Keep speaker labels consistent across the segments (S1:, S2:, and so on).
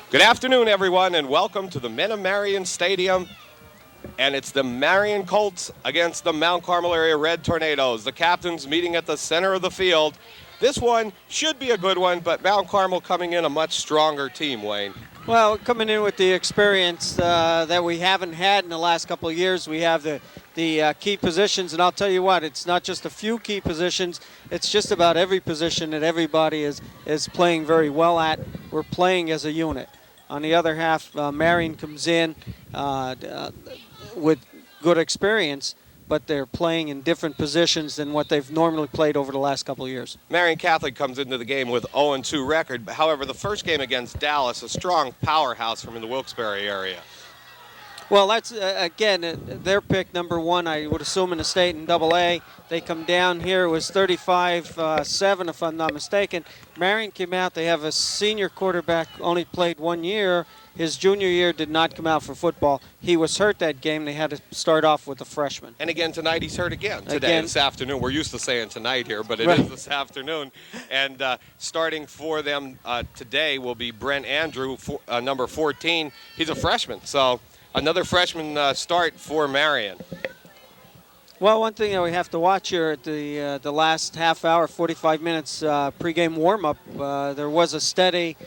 S1: Good afternoon, everyone, and welcome to the Men of Marian Stadium. And it's the Marian Colts against the Mount Carmel area Red Tornadoes. The captains meeting at the center of the field. This one should be a good one, but Mount Carmel coming in a much stronger team, Wayne.
S2: Well, coming in with the experience that we haven't had in the last couple of years, we have the key positions, and I'll tell you what, it's not just a few key positions, it's just about every position that everybody is playing very well at. We're playing as a unit. On the other half, Marian comes in with good experience, but they're playing in different positions than what they've normally played over the last couple of years.
S1: Marian Catholic comes into the game with 0-2 record. However, the first game against Dallas, a strong powerhouse from in the Wilkes-Barre area.
S2: Well, that's, again, their pick number one, I would assume, in the state in AA. They come down here. It was 35-7, if I'm not mistaken. Marian came out. They have a senior quarterback, only played 1 year. His junior year did not come out for football. He was hurt that game. They had to start off with a freshman.
S1: And again, tonight he's hurt again. This afternoon. We're used to saying tonight here, but it is this afternoon. And starting for them today will be Brent Andrew, number 14. He's a freshman, so another freshman start for Marian.
S2: Well, one thing that we have to watch here at the last half hour, 45 minutes pregame warm-up, there was a steady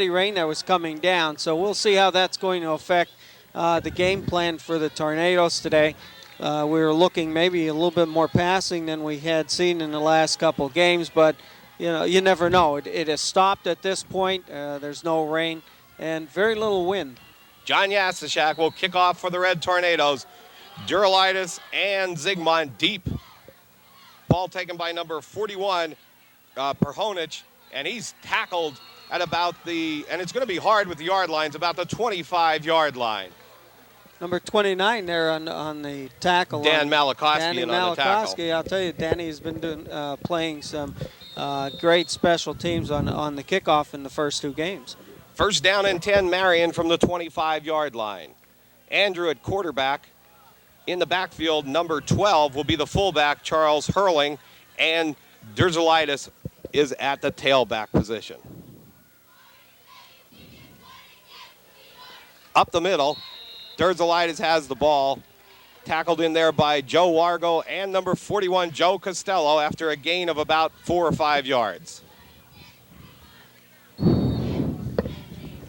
S2: rain that was coming down. So we'll see how that's going to affect the game plan for the Tornadoes today. We were looking maybe a little bit more passing than we had seen in the last couple of games, but you never know. It has stopped at this point. There's no rain and very little wind.
S1: John Yasishak will kick off for the Red Tornadoes. Duralitis and Zygmunt deep. Ball taken by number 41, Perhonich, and he's tackled at about and it's going to be hard with the yard lines, about the 25-yard line.
S2: Number 29 there on the tackle.
S1: Dan Malakowski on the tackle.
S2: I'll tell you, Danny's been playing some great special teams on the kickoff in the first two games.
S1: First down and 10, Marian from the 25-yard line. Andrew at quarterback. In the backfield, number 12 will be the fullback, Charles Hurling, and Duralitis is at the tailback position. Up the middle, Duralitis has the ball. Tackled in there by Joe Wargo and number 41, Joe Costello, after a gain of about 4 or 5 yards.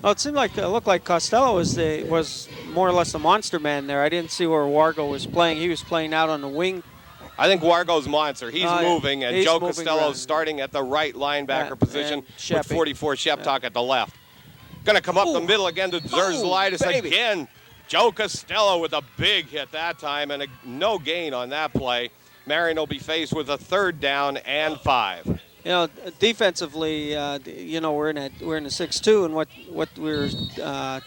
S2: Well, it looked like Costello was more or less a monster man there. I didn't see where Wargo was playing. He was playing out on the wing.
S1: I think Wargo's monster. He's moving, and
S2: he's
S1: Joe
S2: moving
S1: Costello's
S2: around.
S1: Starting at the right linebacker position with 44 Sheptalk at the left. Going to come up the middle again to Duralitis again. Joe Costello with a big hit that time, and no gain on that play. Marian will be faced with a 3rd down and 5.
S2: Defensively, we're in a 6-2, and what we were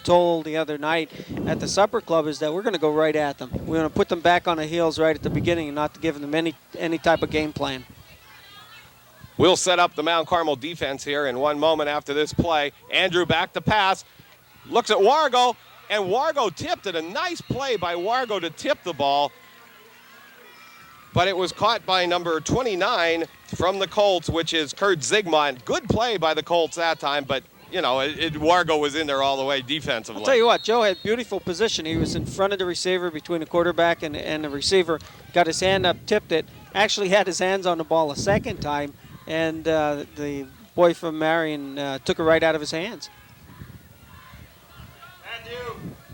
S2: told the other night at the supper club is that we're going to go right at them. We're going to put them back on the heels right at the beginning and not to give them any type of game plan.
S1: We'll set up the Mount Carmel defense here in 1 moment after this play. Andrew back to pass, looks at Wargo, and Wargo tipped it. A nice play by Wargo to tip the ball. But it was caught by number 29 from the Colts, which is Kurt Zygmunt. Good play by the Colts that time, but, Wargo was in there all the way defensively.
S2: I'll tell you what, Joe had beautiful position. He was in front of the receiver between the quarterback and the receiver. Got his hand up, tipped it. Actually had his hands on the ball a second time, and the boy from Marian took it right out of his hands.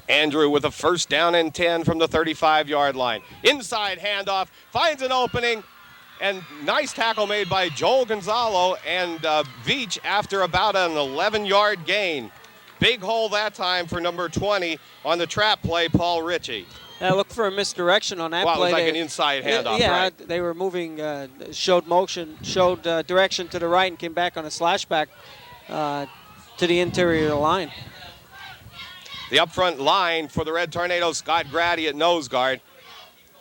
S1: Andrew with a 1st down and 10 from the 35-yard line. Inside handoff, finds an opening, and nice tackle made by Joel Gonzalo and Veach after about an 11-yard gain. Big hole that time for number 20 on the trap play, Paul Ritchie.
S2: Look for a mismisdirection on that play.
S1: It was like an inside handoff, right?
S2: They were moving, showed direction to the right and came back on a slashback to the interior of the line.
S1: The up front line for the Red Tornadoes, Scott Grady at nose guard.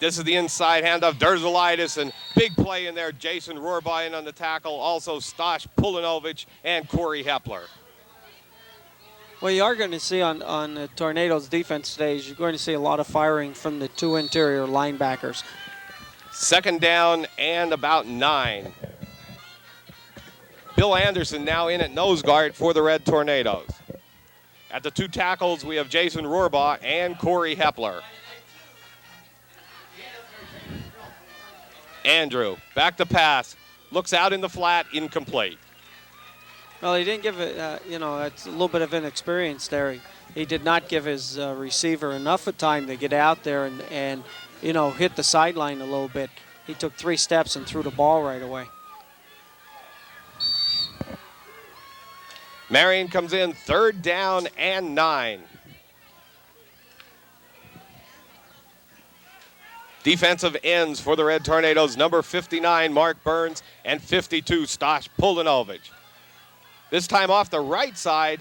S1: This is the inside handoff, Duralitis, and big play in there. Jason Rohrbein on the tackle, also Stosh Pulanovich and Corey Hepler.
S2: Well, you are going to see on the Tornadoes defense today, you're going to see a lot of firing from the 2 interior linebackers.
S1: 2nd down and about 9. Bill Anderson now in at nose guard for the Red Tornadoes. At the 2 tackles, we have Jason Rohrbaugh and Corey Hepler. Andrew, back to pass. Looks out in the flat, incomplete.
S2: Well, he didn't give it, it's a little bit of inexperience there. He did not give his receiver enough of time to get out there and hit the sideline a little bit. He took 3 steps and threw the ball right away.
S1: Marian comes in 3rd down and 9. Defensive ends for the Red Tornadoes, number 59, Mark Burns, and 52, Stosh Puldanovich. This time off the right side,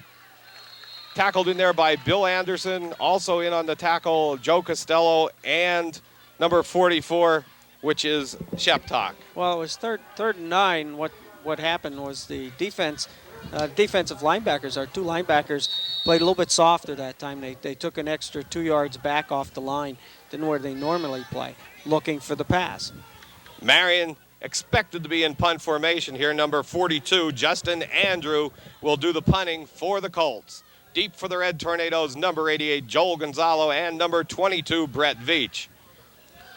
S1: tackled in there by Bill Anderson. Also in on the tackle, Joe Costello, and number 44, which is Sheptok.
S2: Well, it was third and 9. What happened was the defensive linebackers, our 2 linebackers, played a little bit softer that time. They took an extra 2 yards back off the line than where they normally play, looking for the pass.
S1: Marian expected to be in punt formation here. Number 42, Justin Andrew, will do the punting for the Colts. Deep for the Red Tornadoes, number 88, Joel Gonzalo, and number 22, Brett Veach.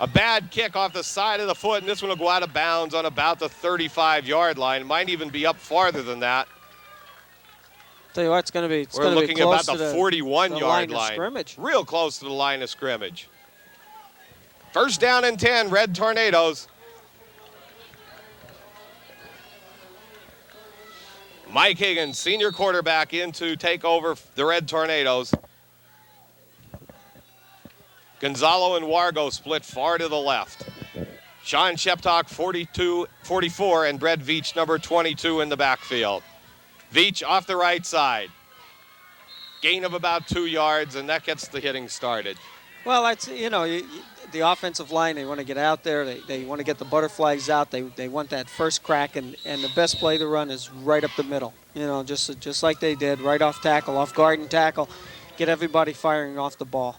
S1: A bad kick off the side of the foot, and this one will go out of bounds on about the 35-yard line. It might even be up farther than that.
S2: Tell you what, it's going to be.
S1: We're looking
S2: be close
S1: about the 41-yard
S2: line. Scrimmage.
S1: Real close to the line of scrimmage. 1st down and 10, Red Tornadoes. Mike Higgins, senior quarterback, in to take over the Red Tornadoes. Gonzalo and Wargo split far to the left. Sean Sheptok, 44, and Brett Veach, number 22, in the backfield. Veach off the right side. Gain of about 2 yards, and that gets the hitting started.
S2: Well, that's, the offensive line, they want to get out there. They want to get the butterflies out. They want that first crack, and the best play to run is right up the middle. Just like they did, right off tackle, off guard and tackle. Get everybody firing off the ball.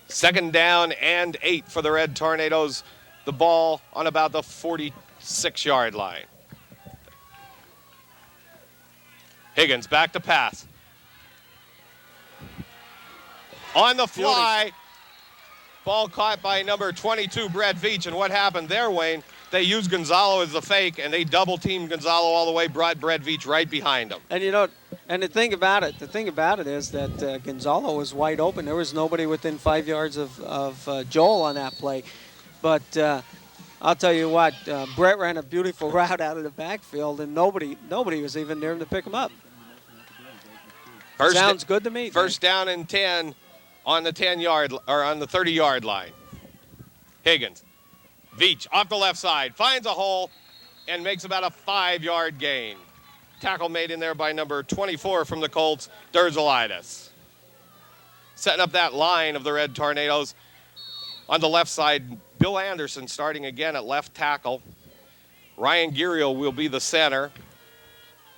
S1: 2nd down and 8 for the Red Tornadoes. The ball on about the 46-yard line. Higgins back to pass. On the fly. Ball caught by number 22, Brett Veach. And what happened there, Wayne? They used Gonzalo as the fake, and they double-teamed Gonzalo all the way, brought Brett Veach right behind him.
S2: And the thing about it is that Gonzalo was wide open. There was nobody within 5 yards of Joel on that play. But I'll tell you what, Brett ran a beautiful route out of the backfield, and nobody was even near him to pick him up. Sounds good to me.
S1: 1st down and 10 on the 30-yard line. Higgins. Veach off the left side, finds a hole, and makes about a 5-yard gain. Tackle made in there by number 24 from the Colts, Derzalitis. Setting up that line of the Red Tornadoes. On the left side, Bill Anderson starting again at left tackle. Ryan Giriel will be the center.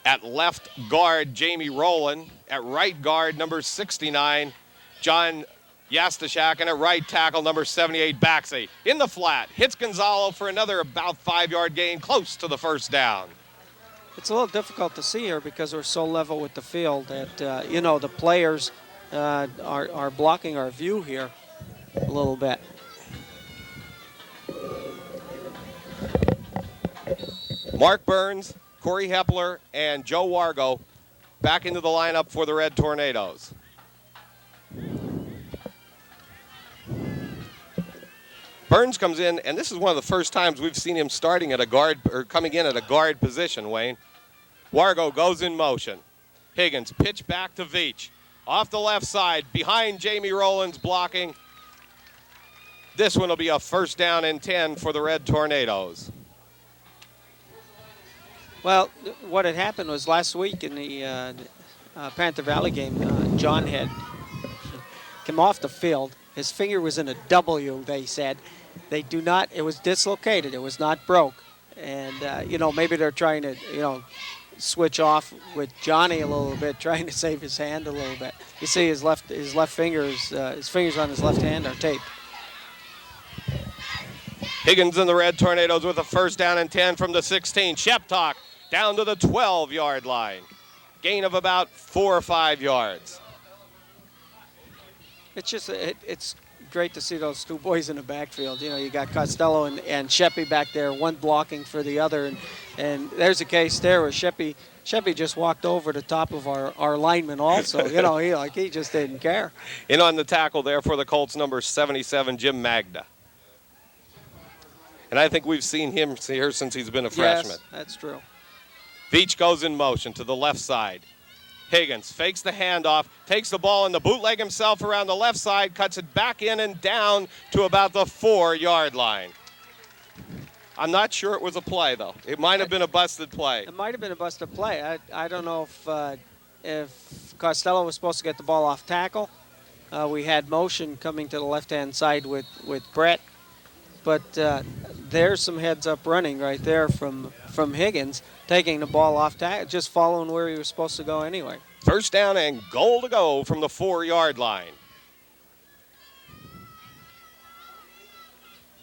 S1: At left guard, Jamie Rowland. At right guard, number 69, John Yastashak, and at right tackle, number 78, Baxey. In the flat, hits Gonzalo for another about 5-yard gain, close to the 1st down.
S2: It's a little difficult to see here because we're so level with the field that, the players are blocking our view here a little bit.
S1: Mark Burns, Corey Hepler, and Joe Wargo back into the lineup for the Red Tornadoes. Burns comes in, and this is one of the first times we've seen him starting at a guard, or coming in at a guard position, Wayne. Wargo goes in motion. Higgins, pitch back to Veach. Off the left side, behind Jamie Rowland's blocking. This one will be a 1st down and 10 for the Red Tornadoes.
S2: Well, what had happened was last week in the Panther Valley game, John had come off the field. His finger was in a W, they said. It was dislocated. It was not broke. And, maybe they're trying to, switch off with Johnny a little bit, trying to save his hand a little bit. You see his left fingers, his fingers on his left hand are taped.
S1: Higgins and the Red Tornadoes with a 1st down and 10 from the 16. Sheptok down to the 12-yard line. gain of about 4 or 5 yards.
S2: It's just it's great to see those two boys in the backfield. You know, you got Costello and Sheppy back there, one blocking for the other, and there's a case there where Sheppy just walked over the top of our lineman also. You know, he just didn't care.
S1: In on the tackle there for the Colts, number 77, Jim Magda. And I think we've seen him here since he's been a freshman.
S2: Yes, that's true.
S1: Veach goes in motion to the left side. Higgins fakes the handoff, takes the ball in the bootleg himself around the left side, cuts it back in and down to about the 4-yard line. I'm not sure it was a play, though. It might have been a busted play.
S2: It might have been a busted play. I don't know if Costello was supposed to get the ball off tackle. We had motion coming to the left-hand side with Brett. But there's some heads-up running right there from Higgins, taking the ball off tackle, just following where he was supposed to go anyway.
S1: First down and goal to go from the 4-yard line.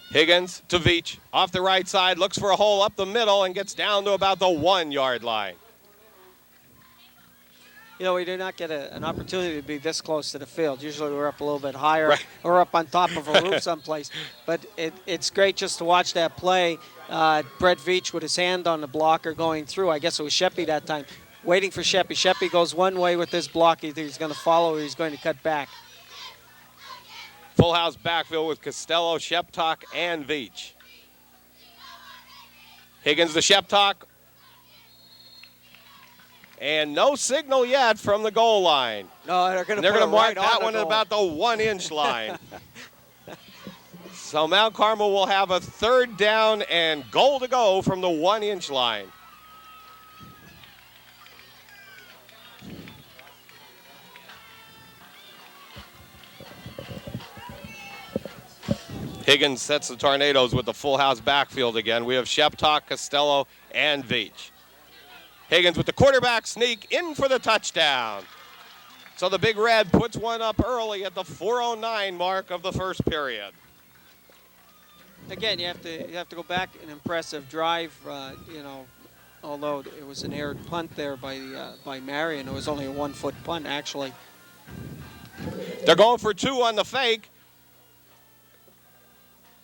S1: Higgins to Veach, off the right side, looks for a hole up the middle and gets down to about the 1-yard line.
S2: You know, we do not get an opportunity to be this close to the field. Usually we're up a little bit higher,
S1: right,
S2: or up on top of a roof someplace. But it's great just to watch that play. Brett Veach with his hand on the blocker going through. I guess it was Sheppy that time, waiting for Sheppy. Sheppy goes one way with this block. Either he's going to follow or he's going to cut back.
S1: Full house backfield with Costello, Sheptok, and Veach. Higgins to Sheptok. And no signal yet from the goal line.
S2: No, they're going to
S1: mark that one at about the 1-inch line. So Mount Carmel will have a third down and goal to go from the 1-inch line. Higgins sets the Tornadoes with the full house backfield again. We have Sheptok, Costello, and Veach. Higgins with the quarterback sneak in for the touchdown. So the Big Red puts one up early at the 4:09 mark of the first period.
S2: Again, you have to go back. An impressive drive. You know, although it was an aired punt there by Marian, it was only a 1-foot punt actually.
S1: They're going for 2 on the fake,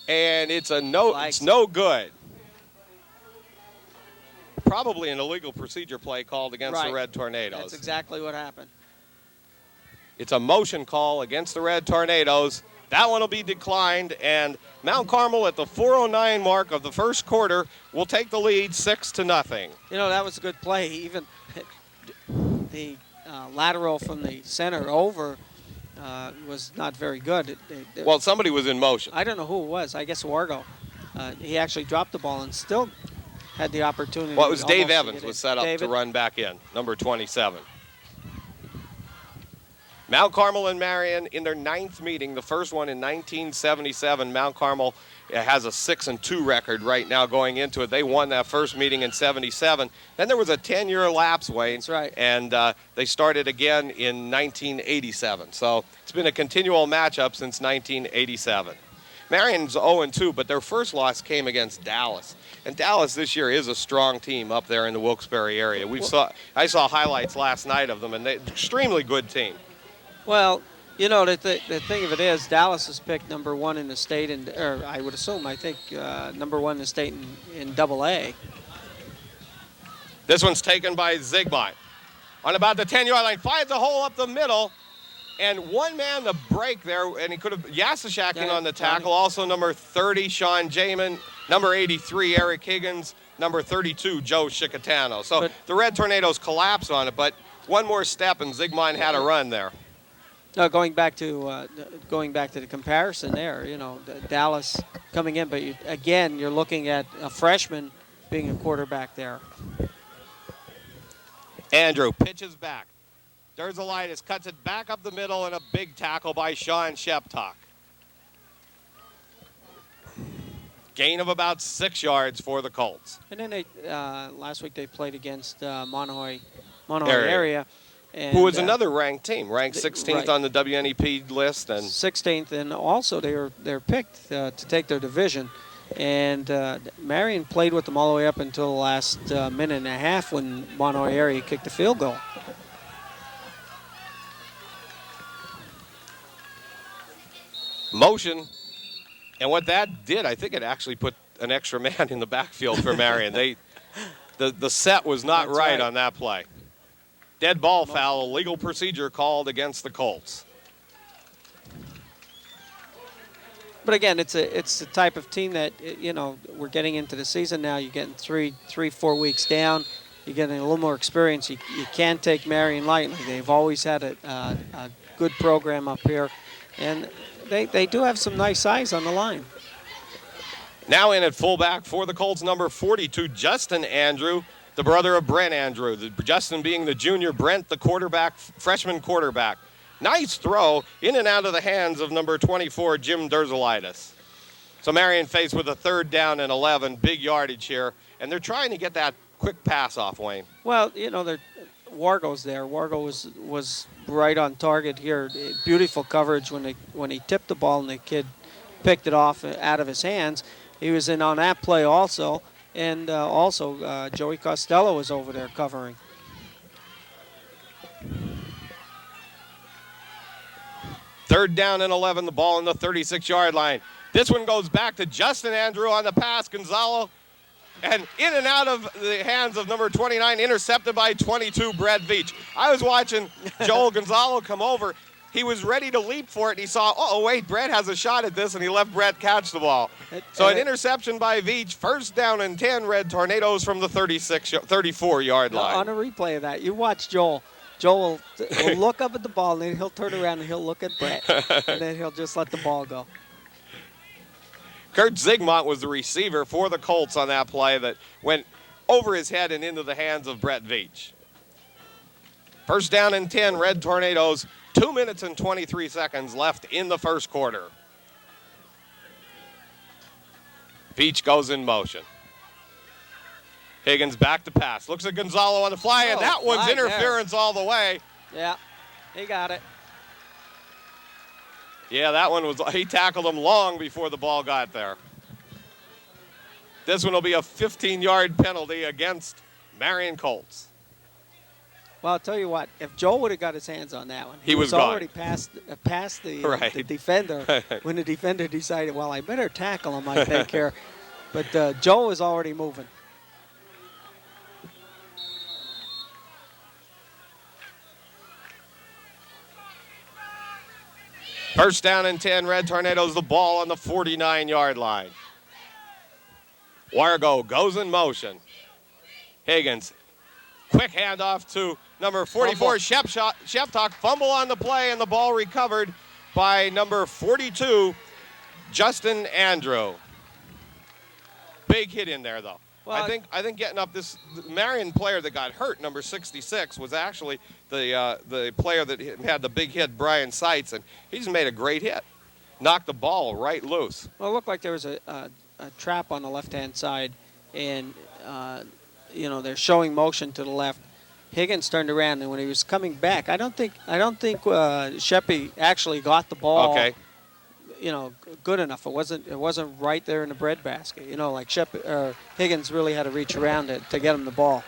S1: and it's no good. Probably an illegal procedure play called against the Red Tornadoes.
S2: That's exactly what happened.
S1: It's a motion call against the Red Tornadoes. That one will be declined, and Mount Carmel at the 4:09 mark of the first quarter will take the lead 6-0.
S2: You know, that was a good play. Even the lateral from the center over was not very good.
S1: Well, somebody was in motion.
S2: I don't know who it was. I guess Wargo. He actually dropped the ball and still had the opportunity.
S1: Well, it was Dave Evans was set up to run back in, number 27. Mount Carmel and Marian in their 9th meeting, the first one in 1977. Mount Carmel has a 6-2 record right now going into it. They won that first meeting in 77. Then there was a 10-year lapse, Wayne.
S2: That's right.
S1: And they started again in 1987. So it's been a continual matchup since 1987. Marian's 0-2, but their first loss came against Dallas. And Dallas this year is a strong team up there in the Wilkes-Barre area. I saw highlights last night of them, and they're an extremely good team.
S2: Well, you know, the thing of it is, Dallas is picked number 1 in the state, or I would assume, number 1 in the state in AA.
S1: This one's taken by Zygmunt. On about the 10-yard line, finds a hole up the middle, and one man to break there, and he could have Yasishak in on the tackle. Also number 30, Sean Jamin, number 83, Eric Higgins, number 32, Joe Chicatano. So the Red Tornadoes collapse on it, but one more step, and Zygmunt had a run there.
S2: No, going back to the comparison there, you know, Dallas coming in, but you're looking at a freshman being a quarterback there.
S1: Andrew pitches back. Derzalitis cuts it back up the middle, and a big tackle by Sean Sheptok. Gain of about 6 yards for the Colts.
S2: And then last week they played against Monomoy area. And,
S1: who was another ranked team, ranked 16th on the WNEP list, and
S2: 16th, and also they're picked to take their division. And Marian played with them all the way up until the last minute and a half when Monterey kicked the field goal.
S1: Motion. And what that did, I think it actually put an extra man in the backfield for Marian. The set was not right on that play. Dead ball foul, legal procedure called against the Colts.
S2: But again, it's the type of team that, we're getting into the season now. You're getting 4 weeks down. You're getting a little more experience. You can't take Marian lightly. They've always had a good program up here. And they do have some nice size on the line.
S1: Now in at fullback for the Colts, number 42, Justin Andrew, the brother of Brent Andrew. Justin being the junior, Brent the quarterback, freshman quarterback. Nice throw in and out of the hands of number 24, Jim Derzolitis. So Marian faced with a 3rd down and 11, big yardage here, and they're trying to get that quick pass off, Wayne.
S2: Well, Wargo's there. Wargo was right on target here. Beautiful coverage when he tipped the ball and the kid picked it off out of his hands. He was in on that play also, and also Joey Costello was over there covering.
S1: Third down and 11, the ball in the 36-yard line. This one goes back to Justin Andrew on the pass. Gonzalo, and in and out of the hands of number 29, intercepted by 22, Brett Veach. I was watching Joel Gonzalo come over. He was ready to leap for it, and he saw, oh, wait, Brett has a shot at this, and he let Brett catch the ball. So an interception by Veach, 1st down and 10, Red Tornadoes from the 34-yard line.
S2: On a replay of that, you watch Joel. Joel will look up at the ball, and then he'll turn around and he'll look at Brett, and then he'll just let the ball go.
S1: Kurt Zigmont was the receiver for the Colts on that play that went over his head and into the hands of Brett Veach. 1st down and 10, Red Tornadoes. 2 minutes and 23 seconds left in the first quarter. Veach goes in motion. Higgins back to pass. Looks at Gonzalo on the fly, and that one's interference all the way.
S2: Yeah, he got it.
S1: Yeah, that one was, he tackled him long before the ball got there. This one will be a 15-yard penalty against Marian Colts.
S2: Well, I'll tell you what, if Joel would have got his hands on that one,
S1: he was
S2: already past the,
S1: right.
S2: the defender when the defender decided, well, I better tackle him, I think here. But Joel was already moving.
S1: First down and 10, Red Tornadoes, the ball on the 49-yard line. Wargo goes in motion. Higgins, quick handoff to number 44, Sheptock. Fumble on the play, and the ball recovered by number 42, Justin Andrew. Big hit in there, though. Well, I think getting up this Marian player that got hurt, number 66, was actually the player that had the big hit, Brian Seitz, and he's made a great hit. Knocked the ball right loose.
S2: Well, it looked like there was a trap on the left-hand side, and they're showing motion to the left. Higgins turned around, and when he was coming back, I don't think Sheppy actually got the ball.
S1: Okay.
S2: Good enough. It wasn't right there in the breadbasket. Like Higgins really had to reach around it to get him the ball.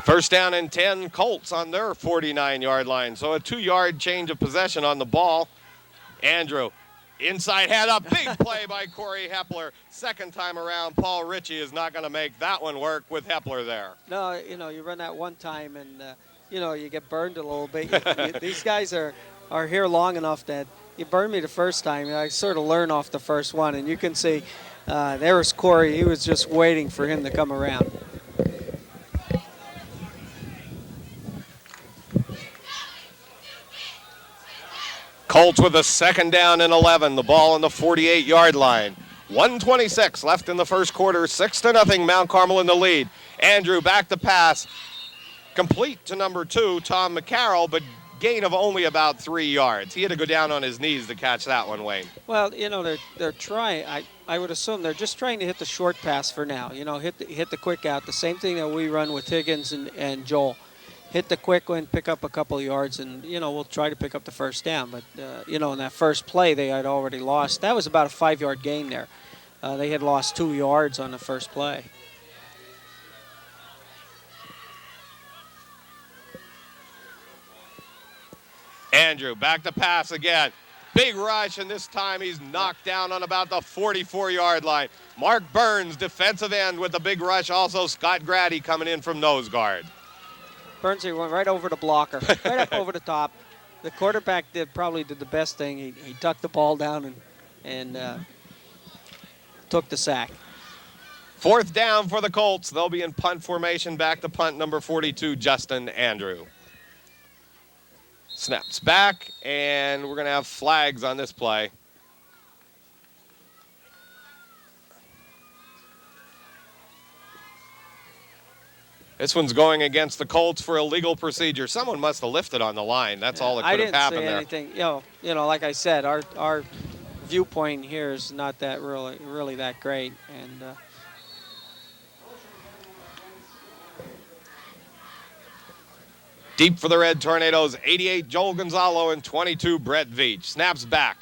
S1: First down and 10, Colts on their 49-yard line. So a 2-yard change of possession on the ball. Andrew, inside head up, big play by Corey Hepler. Second time around, Paul Ritchie is not going to make that one work with Hepler there.
S2: No, you run that one time and you get burned a little bit. These guys are here long enough that you burned me the first time. I sort of learn off the first one, and you can see there was Corey. He was just waiting for him to come around.
S1: Colts with a 2nd down and 11. The ball on the 48-yard line. 1:26 left in the first quarter. 6-0, Mount Carmel in the lead. Andrew back to pass. Complete to number 2, Tom McCarroll, but gain of only about 3 yards. He had to go down on his knees to catch that one, Wayne.
S2: Well, they're trying. I would assume they're just trying to hit the short pass for now. Hit the quick out. The same thing that we run with Higgins and Joel. hit the quick one, pick up a couple yards, and, we'll try to pick up the first down. But, in that first play, they had already lost. That was about a 5-yard gain there. They had lost 2 yards on the first play.
S1: Andrew back to pass again. Big rush, and this time he's knocked down on about the 44-yard line. Mark Burns, defensive end, with the big rush. Also Scott Grady coming in from nose guard.
S2: Burns, he went right over the blocker, right up over the top. The quarterback probably did the best thing. He tucked the ball down and took the sack.
S1: 4th down for the Colts. They'll be in punt formation. Back to punt number 42, Justin Andrew. Snaps back, and we're going to have flags on this play. This one's going against the Colts for illegal procedure. Someone must have lifted on the line. That's all that could have happened there.
S2: I didn't say anything. Like I said, our viewpoint here is not that really that great, and
S1: deep for the Red Tornadoes, 88 Joel Gonzalo and 22 Brett Veach. Snaps back.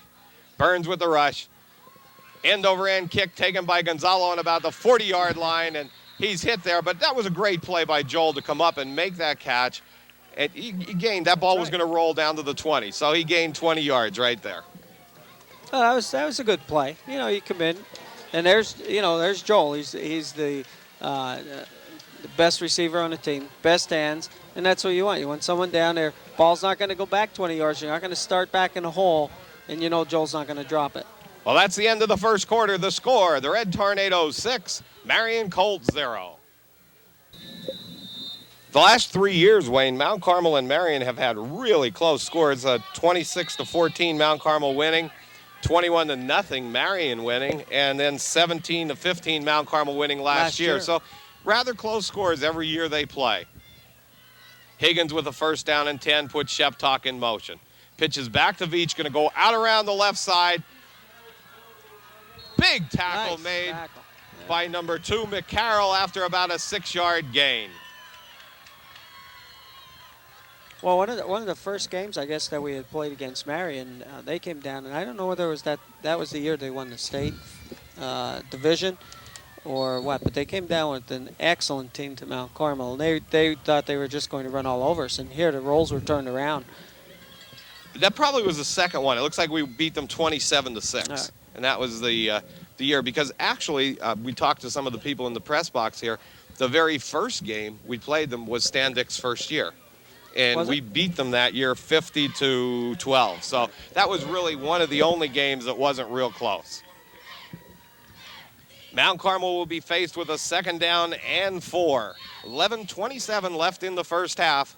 S1: Burns with the rush. End over end kick taken by Gonzalo on about the 40-yard line, and he's hit there. But that was a great play by Joel to come up and make that catch. And he gained, that ball was going to roll down to the 20, so he gained 20 yards right there.
S2: That was a good play. You come in, and there's Joel. He's the best receiver on the team, best hands. And that's what you want. You want someone down there. Ball's not going to go back 20 yards. You're not going to start back in a hole, and Joel's not going to drop it.
S1: Well, that's the end of the first quarter. The score, the Red Tornadoes 6, Marian Colts 0. The last 3 years, Wayne, Mount Carmel and Marian have had really close scores. 26-14 Mount Carmel winning, 21-0 Marian winning, and then 17-15 Mount Carmel winning last year. So rather close scores every year they play. Higgins with a first down and 10 puts Sheptalk in motion. Pitches back to Veach, going to go out around the left side. Big tackle made by number 2, McCarroll, after about a 6-yard gain.
S2: Well, one of the first games, I guess, that we had played against Marian, they came down, and I don't know whether it was that was the year they won the state division or what, but they came down with an excellent team to Mount Carmel, and they thought they were just going to run all over us, and here the roles were turned around.
S1: That probably was the second one. It looks like we beat them 27-6, right. And that was the year, because actually we talked to some of the people in the press box here. The very first game we played them was Stan Dick's first year, and we beat them that year 50-12. So that was really one of the only games that wasn't real close. Mount Carmel will be faced with a 2nd down and 4. 11:27 left in the first half.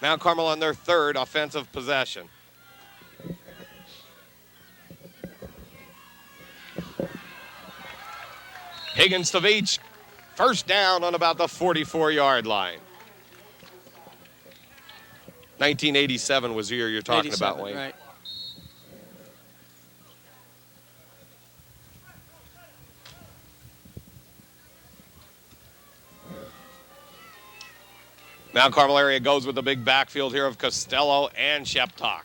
S1: Mount Carmel on their 3rd offensive possession. Higgins to Veach. First down on about the 44-yard line. 1987 was the year you're talking about, Wayne.
S2: Right.
S1: Mount Carmel area goes with the big backfield here of Costello and Sheptalk.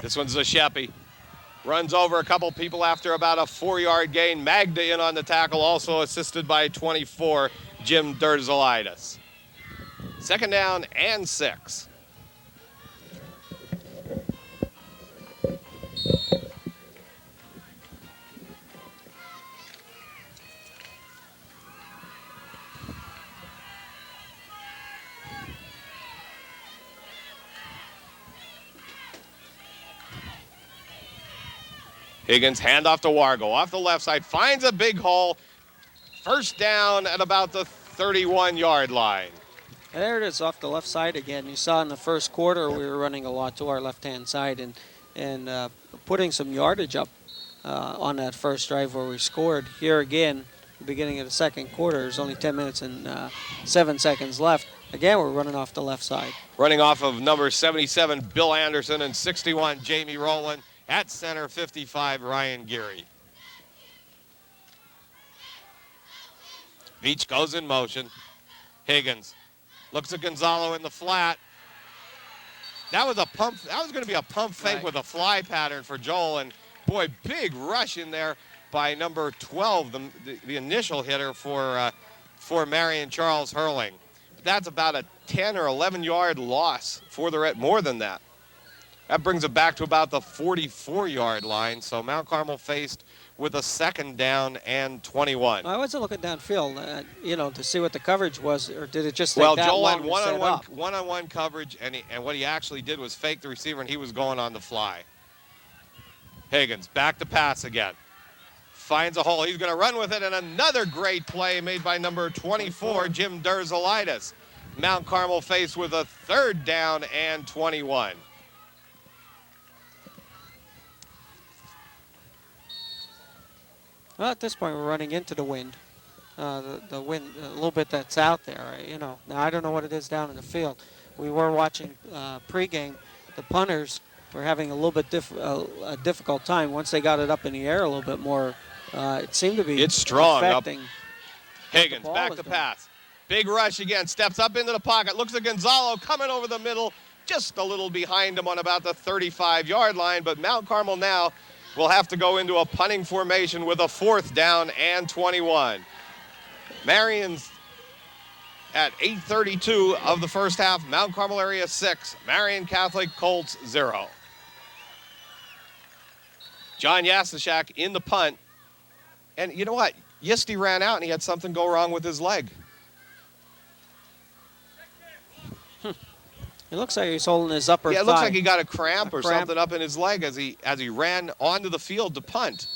S1: This one's a Sheppy. Runs over a couple people after about a 4-yard gain. Magda in on the tackle, also assisted by 24, Jim Derzolitis. 2nd down and 6. Higgins, handoff to Wargo, off the left side, finds a big hole. First down at about the 31-yard line.
S2: And there it is off the left side again. You saw in the first quarter we were running a lot to our left-hand side and putting some yardage up on that first drive where we scored. Here again, the beginning of the second quarter, there's only 10 minutes and 7 seconds left. Again, we're running off the left side.
S1: Running off of number 77, Bill Anderson, and 61, Jamie Rowland. At center, 55, Ryan Geary. Veach goes in motion. Higgins looks at Gonzalo in the flat. That was a pump. That was going to be a pump fake with a fly pattern for Joel. And boy, big rush in there by number 12, the initial hitter for Marian, Charles Hurling. That's about a 10 or 11 yard loss for the Red, more than that. That brings it back to about the 44-yard line. So Mount Carmel faced with a 2nd down and 21.
S2: I wasn't looking downfield, to see what the coverage was, or did it just take that
S1: Joel
S2: long
S1: had
S2: to
S1: one-on-one coverage, and what he actually did was fake the receiver, and he was going on the fly. Higgins back to pass again. Finds a hole. He's going to run with it, and another great play made by number 24, Jim Durzalitis. Mount Carmel faced with a 3rd down and 21.
S2: Well, at this point, we're running into the wind. The wind, a little bit that's out there, Now, I don't know what it is down in the field. We were watching pregame. The punters were having a little bit a difficult time. Once they got it up in the air a little bit more, it seemed to be affecting.
S1: Higgins back to pass. Big rush again. Steps up into the pocket. Looks at Gonzalo coming over the middle. Just a little behind him on about the 35-yard line. But Mount Carmel now will have to go into a punting formation with a 4th down and 21. Marian's at 8:32 of the first half. Mount Carmel area 6. Marian Catholic Colts 0. John Yasishak in the punt. And you know what? Yisti ran out and he had something go wrong with his leg.
S2: It looks like he's holding his upper thigh.
S1: Yeah, it looks like he got a cramp or something up in his leg as he ran onto the field to punt.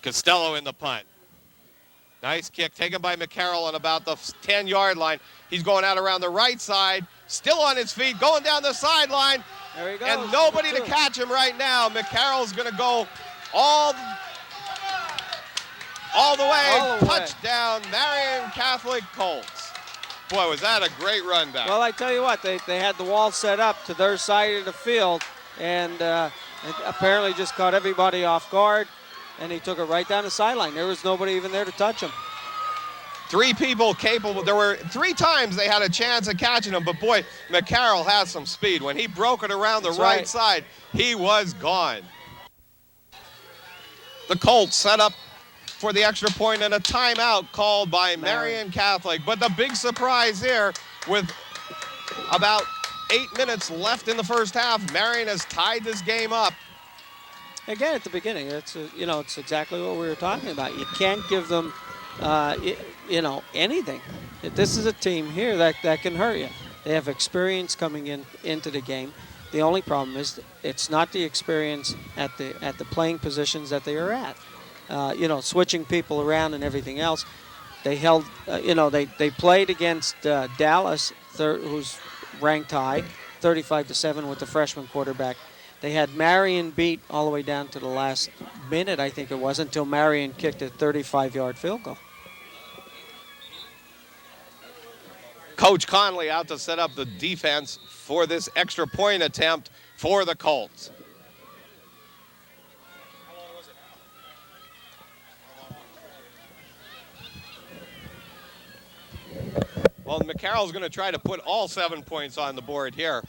S1: Costello in the punt. Nice kick taken by McCarroll on about the 10-yard line. He's going out around the right side, still on his feet, going down the sideline.
S2: There he goes.
S1: And nobody to catch him right now. McCarroll's going to go all the way. Touchdown, Marian Catholic Colts. Boy, was that a great run back.
S2: Well, I tell you what, they had the wall set up to their side of the field, and it apparently just caught everybody off guard, and he took it right down the sideline. There was nobody even there to touch him.
S1: 3 people capable. There were 3 times they had a chance of catching him, but boy, McCarroll has some speed. When he broke it around the right side, he was gone. The Colts set up for the extra point and a timeout called by Marian Catholic. But the big surprise here, with about 8 minutes left in the first half, Marian has tied this game up.
S2: Again, at the beginning, it's exactly what we were talking about. You can't give them, anything. This is a team here that can hurt you. They have experience coming into the game. The only problem is it's not the experience at the playing positions that they are at. Switching people around and everything else. They held, they played against Dallas, who's ranked high, 35-7 with the freshman quarterback. They had Marian beat all the way down to the last minute, I think it was, until Marian kicked a 35-yard field goal.
S1: Coach Conley out to set up the defense for this extra point attempt for the Colts. Well, McCarroll's going to try to put all 7 points on the board here.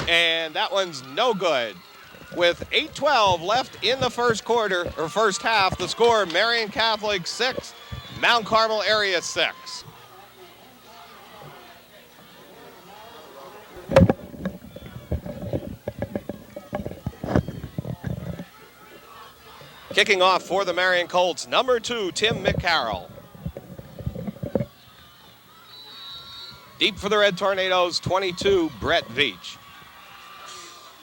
S1: And that one's no good. With 8:12 left in the first quarter, or first half, the score, Marian Catholic 6, Mount Carmel area 6. Kicking off for the Marian Colts, number 2, Tim McCarroll. Deep for the Red Tornadoes, 22, Brett Veach.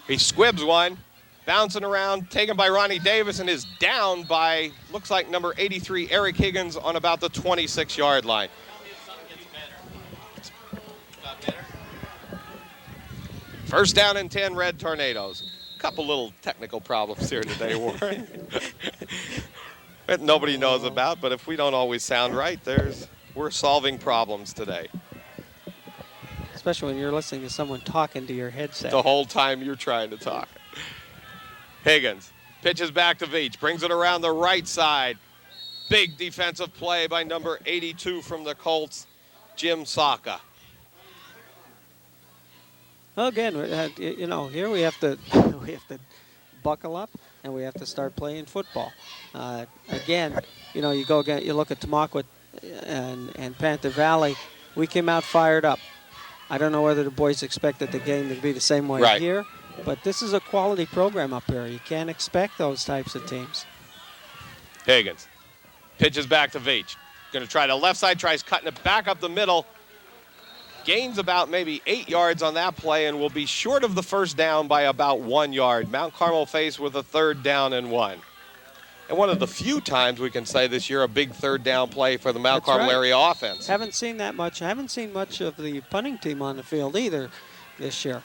S1: He squibs one, bouncing around, taken by Ronnie Davis, and is down by, looks like number 83, Eric Higgins, on about the 26-yard line. First down and 10, Red Tornadoes. Couple little technical problems here today, Warren. That nobody knows about, but if we don't always sound right, we're solving problems today.
S2: especially when you're listening to someone talking to your headset.
S1: The whole time you're trying to talk. Higgins pitches back to Veach, brings it around the right side. Big defensive play by number 82 from the Colts, Jim Saka.
S2: Well, again, here we have to buckle up and we have to start playing football. Again, you look at Tamaqua and Panther Valley. We came out fired up. I don't know whether the boys expected the game to be the same way here, but this is a quality program up here. You can't expect those types of teams.
S1: Higgins pitches back to Veach. Going to try the left side, tries cutting it back up the middle. Gains about maybe 8 yards on that play and will be short of the first down by about 1 yard. Mount Carmel faced with a 3rd down and 1. And one of the few times we can say this year a big 3rd down play for the Mount Carmel area offense.
S2: Haven't seen that much. I haven't seen much of the punting team on the field either this year.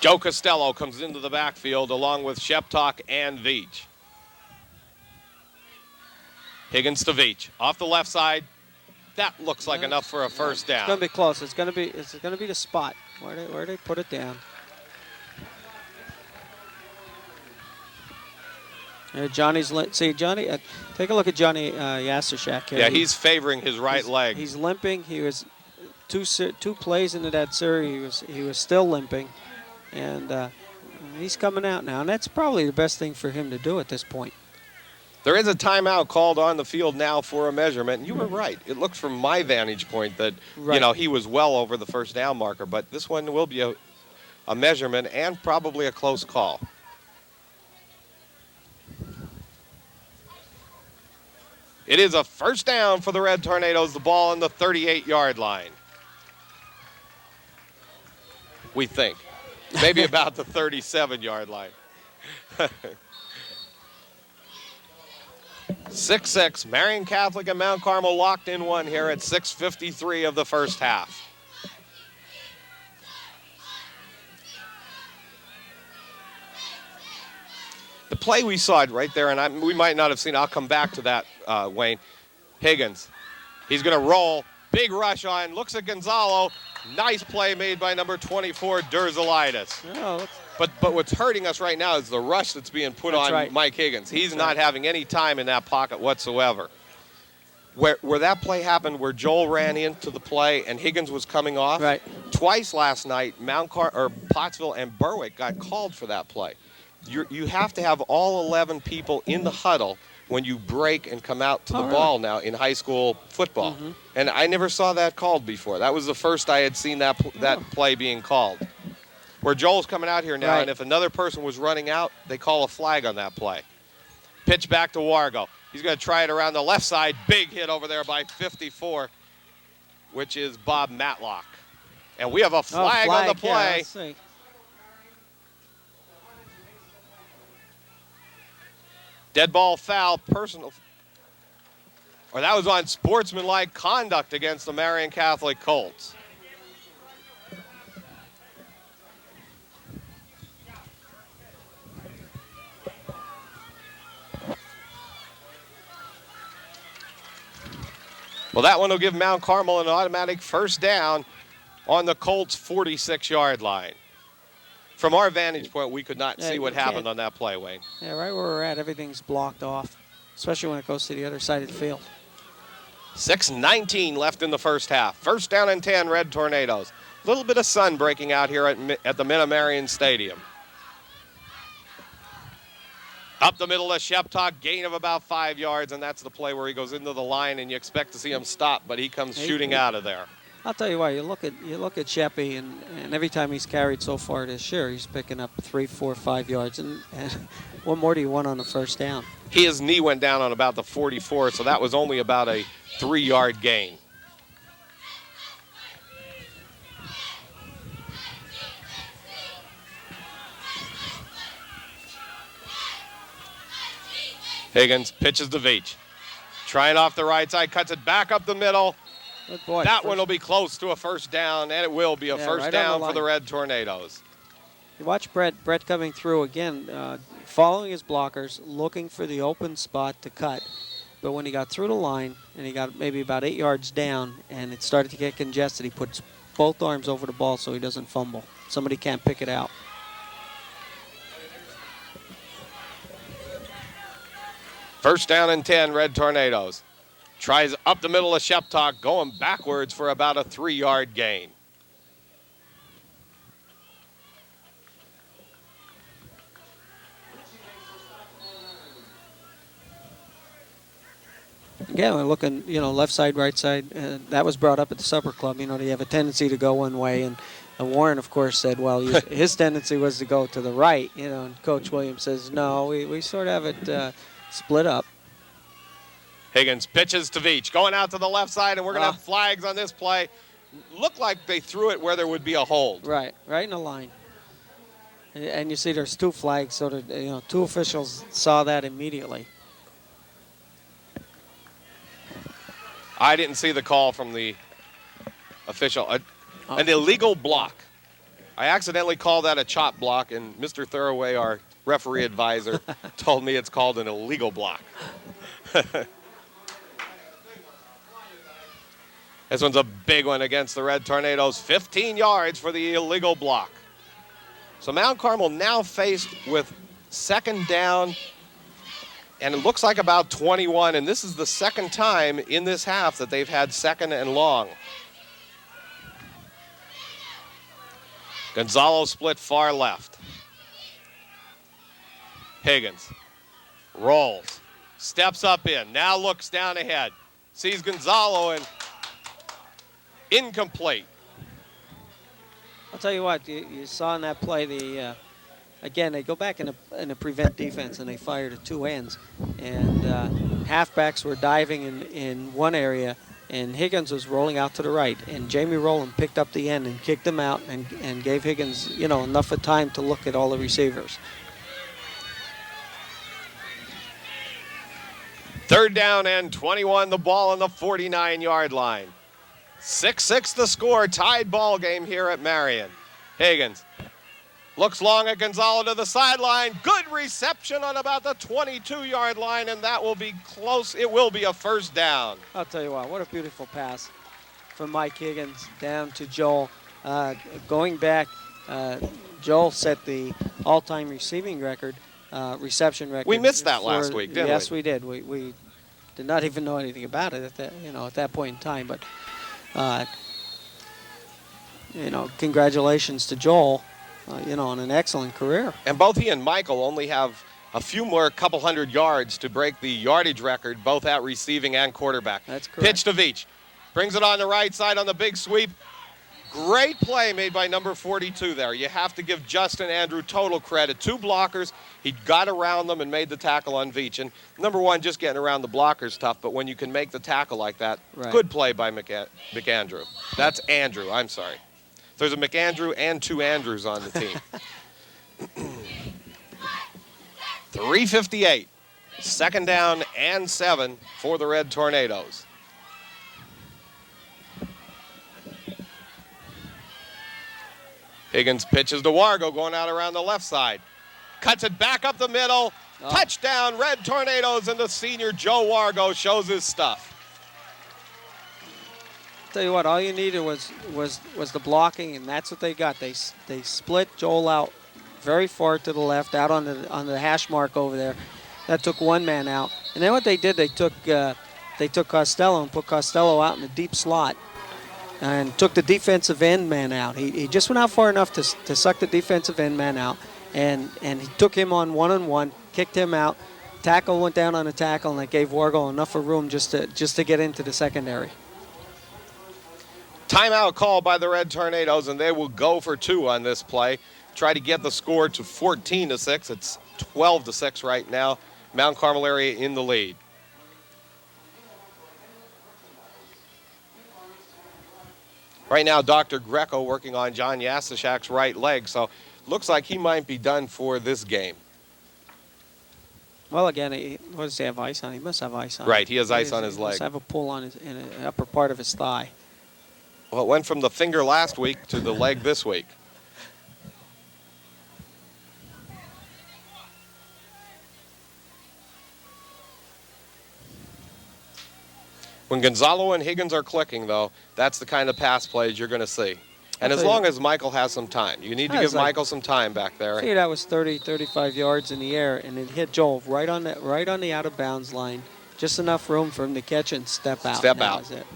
S1: Joe Costello comes into the backfield along with Sheptok and Veach. Higgins to Veach. Off the left side. That looks like enough for a first down.
S2: It's going to be close. It's going to be the spot where they put it down. Johnny's Johnny. Take a look at Johnny Yassershak here.
S1: Yeah, he's favoring his right leg.
S2: He's limping. He was two plays into that series. He was still limping, and he's coming out now. And that's probably the best thing for him to do at this point.
S1: There is a timeout called on the field now for a measurement. And you were right. It looks from my vantage point that he was well over the first down marker, but this one will be a measurement and probably a close call. It is a first down for the Red Tornadoes, the ball on the 38-yard line. We think. Maybe about the 37-yard line. 6-6, Marian Catholic and Mount Carmel locked in one here at 6:53 of the first half. The play we saw it right there, and we might not have seen it. I'll come back to that, Wayne. Higgins, he's going to roll. Big rush on, looks at Gonzalo. Nice play made by number 24, Durzalitis.
S2: Oh,
S1: but what's hurting us right now is the rush that's being put on Mike Higgins. He's not having any time in that pocket whatsoever. Where that play happened, where Joel ran into the play and Higgins was coming off, twice last night, Pottsville and Berwick got called for that play. You have to have all 11 people in the huddle when you break and come out to the ball now in high school football. Mm-hmm. And I never saw that called before. That was the first I had seen that play being called. Where Joel's coming out here now, and if another person was running out, they call a flag on that play. Pitch back to Wargo. He's going to try it around the left side. Big hit over there by 54, which is Bob Matlock. And we have a flag on the play.
S2: Yeah,
S1: Dead ball foul, personal. Or that was on sportsmanlike conduct against the Marian Catholic Colts. Well, that one will give Mount Carmel an automatic first down on the Colts' 46-yard line. From our vantage point, we could not see what happened on that play, Wayne.
S2: Yeah, right where we're at, everything's blocked off, especially when it goes to the other side of the field.
S1: 6:19 left in the first half. First down and 10, Red Tornadoes. A little bit of sun breaking out here at the Minna-Marian Stadium. Up the middle of Sheptok, gain of about 5 yards, and that's the play where he goes into the line, and you expect to see him stop, but he comes shooting out of there.
S2: I'll tell you what, you look at Sheppy, and every time he's carried so far this year, he's picking up 3, 4, 5 yards. And what more do you want on the first down?
S1: His knee went down on about the 44, so that was only about a 3-yard gain. Higgins pitches to Veach. Trying off the right side, cuts it back up the middle.
S2: Good boy.
S1: That one will be close to a first down, and it will be a first down for the Red Tornadoes.
S2: You watch Brett coming through again, following his blockers, looking for the open spot to cut. but when he got through the line and he got maybe about 8 yards down and it started to get congested, he puts both arms over the ball so he doesn't fumble. Somebody can't pick it out.
S1: First down and 10, Red Tornadoes. Tries up the middle of Sheptalk, going backwards for about a 3-yard gain.
S2: Again, we're looking, left side, right side. That was brought up at the supper club. They have a tendency to go one way. And Warren, of course, said, well, his tendency was to go to the right. And Coach Williams says, no, we sort of have it split up.
S1: Higgins pitches to Veach, going out to the left side, and we're going to have flags on this play. Looked like they threw it where there would be a hold.
S2: Right in the line. And you see there's 2 flags, so that, 2 officials saw that immediately.
S1: I didn't see the call from the official. An illegal block. I accidentally called that a chop block, and Mr. Thoroughway, our referee advisor, told me it's called an illegal block. This one's a big one against the Red Tornadoes. 15 yards for the illegal block. So Mount Carmel now faced with second down, and it looks like about 21, and this is the second time in this half that they've had second and long. Gonzalo split far left. Higgins rolls, steps up in, now looks down ahead, sees Gonzalo, and incomplete.
S2: I'll tell you what, you saw in that play, again, they go back in a prevent defense and they fire to 2 ends. And halfbacks were diving in one area, and Higgins was rolling out to the right. And Jamie Rowland picked up the end and kicked him out and gave Higgins, enough of time to look at all the receivers.
S1: Third down and 21, the ball on the 49-yard line. 6-6 the score, tied ball game here at Marian. Higgins looks long at Gonzalo to the sideline. Good reception on about the 22-yard line, and that will be close. It will be a first down.
S2: I'll tell you what a beautiful pass from Mike Higgins down to Joel. Going back, Joel set the all-time receiving record, reception record.
S1: We missed that last week, didn't we?
S2: Yes, we did. We did not even know anything about it at that point in time, but congratulations to Joel, on an excellent career.
S1: And both he and Michael only have a few more couple hundred yards to break the yardage record, both at receiving and quarterback.
S2: That's correct.
S1: Pitch to Veach. Brings it on the right side on the big sweep. Great play made by number 42 there. You have to give Justin Andrew total credit. 2 blockers. He got around them and made the tackle on Veach. And number 1, just getting around the blockers tough, but when you can make the tackle like that,
S2: right. Good
S1: play by McAndrew. That's Andrew, I'm sorry. There's a McAndrew and 2 Andrews on the team. 3:58. Second down and 7 for the Red Tornadoes. Higgins pitches to Wargo, going out around the left side. Cuts it back up the middle. Touchdown, Red Tornadoes, and the senior Joe Wargo shows his stuff.
S2: Tell you what, all you needed was the blocking, and that's what they got. They split Joel out very far to the left, out on the hash mark over there. That took 1 man out. And then what they did, they took Costello and put Costello out in the deep slot, and took the defensive end man out. He just went out far enough to suck the defensive end man out, and he took him on one-on-one, kicked him out. Tackle went down on a tackle, and that gave Wargo enough of room just to get into the secondary.
S1: Timeout call by the Red Tornadoes, and they will go for 2 on this play. Try to get the score to 14-6. It's 12-6 right now. Mount Carmel area in the lead. Right now, Dr. Greco working on John Yasishak's right leg, so looks like he might be done for this game.
S2: Well, again, what does he have ice on? He must have ice on.
S1: Right, he has ice on his leg.
S2: He must have a pull on in the upper part of his thigh.
S1: Well, it went from the finger last week to the leg this week. When Gonzalo and Higgins are clicking, though, that's the kind of pass plays you're going to see. And as long as Michael has some time. You need to give Michael some time back there.
S2: I think that was 30, 35 yards in the air, and it hit Joel right on the out-of-bounds line. Just enough room for him to catch it and step out.
S1: Step out.
S2: That was it.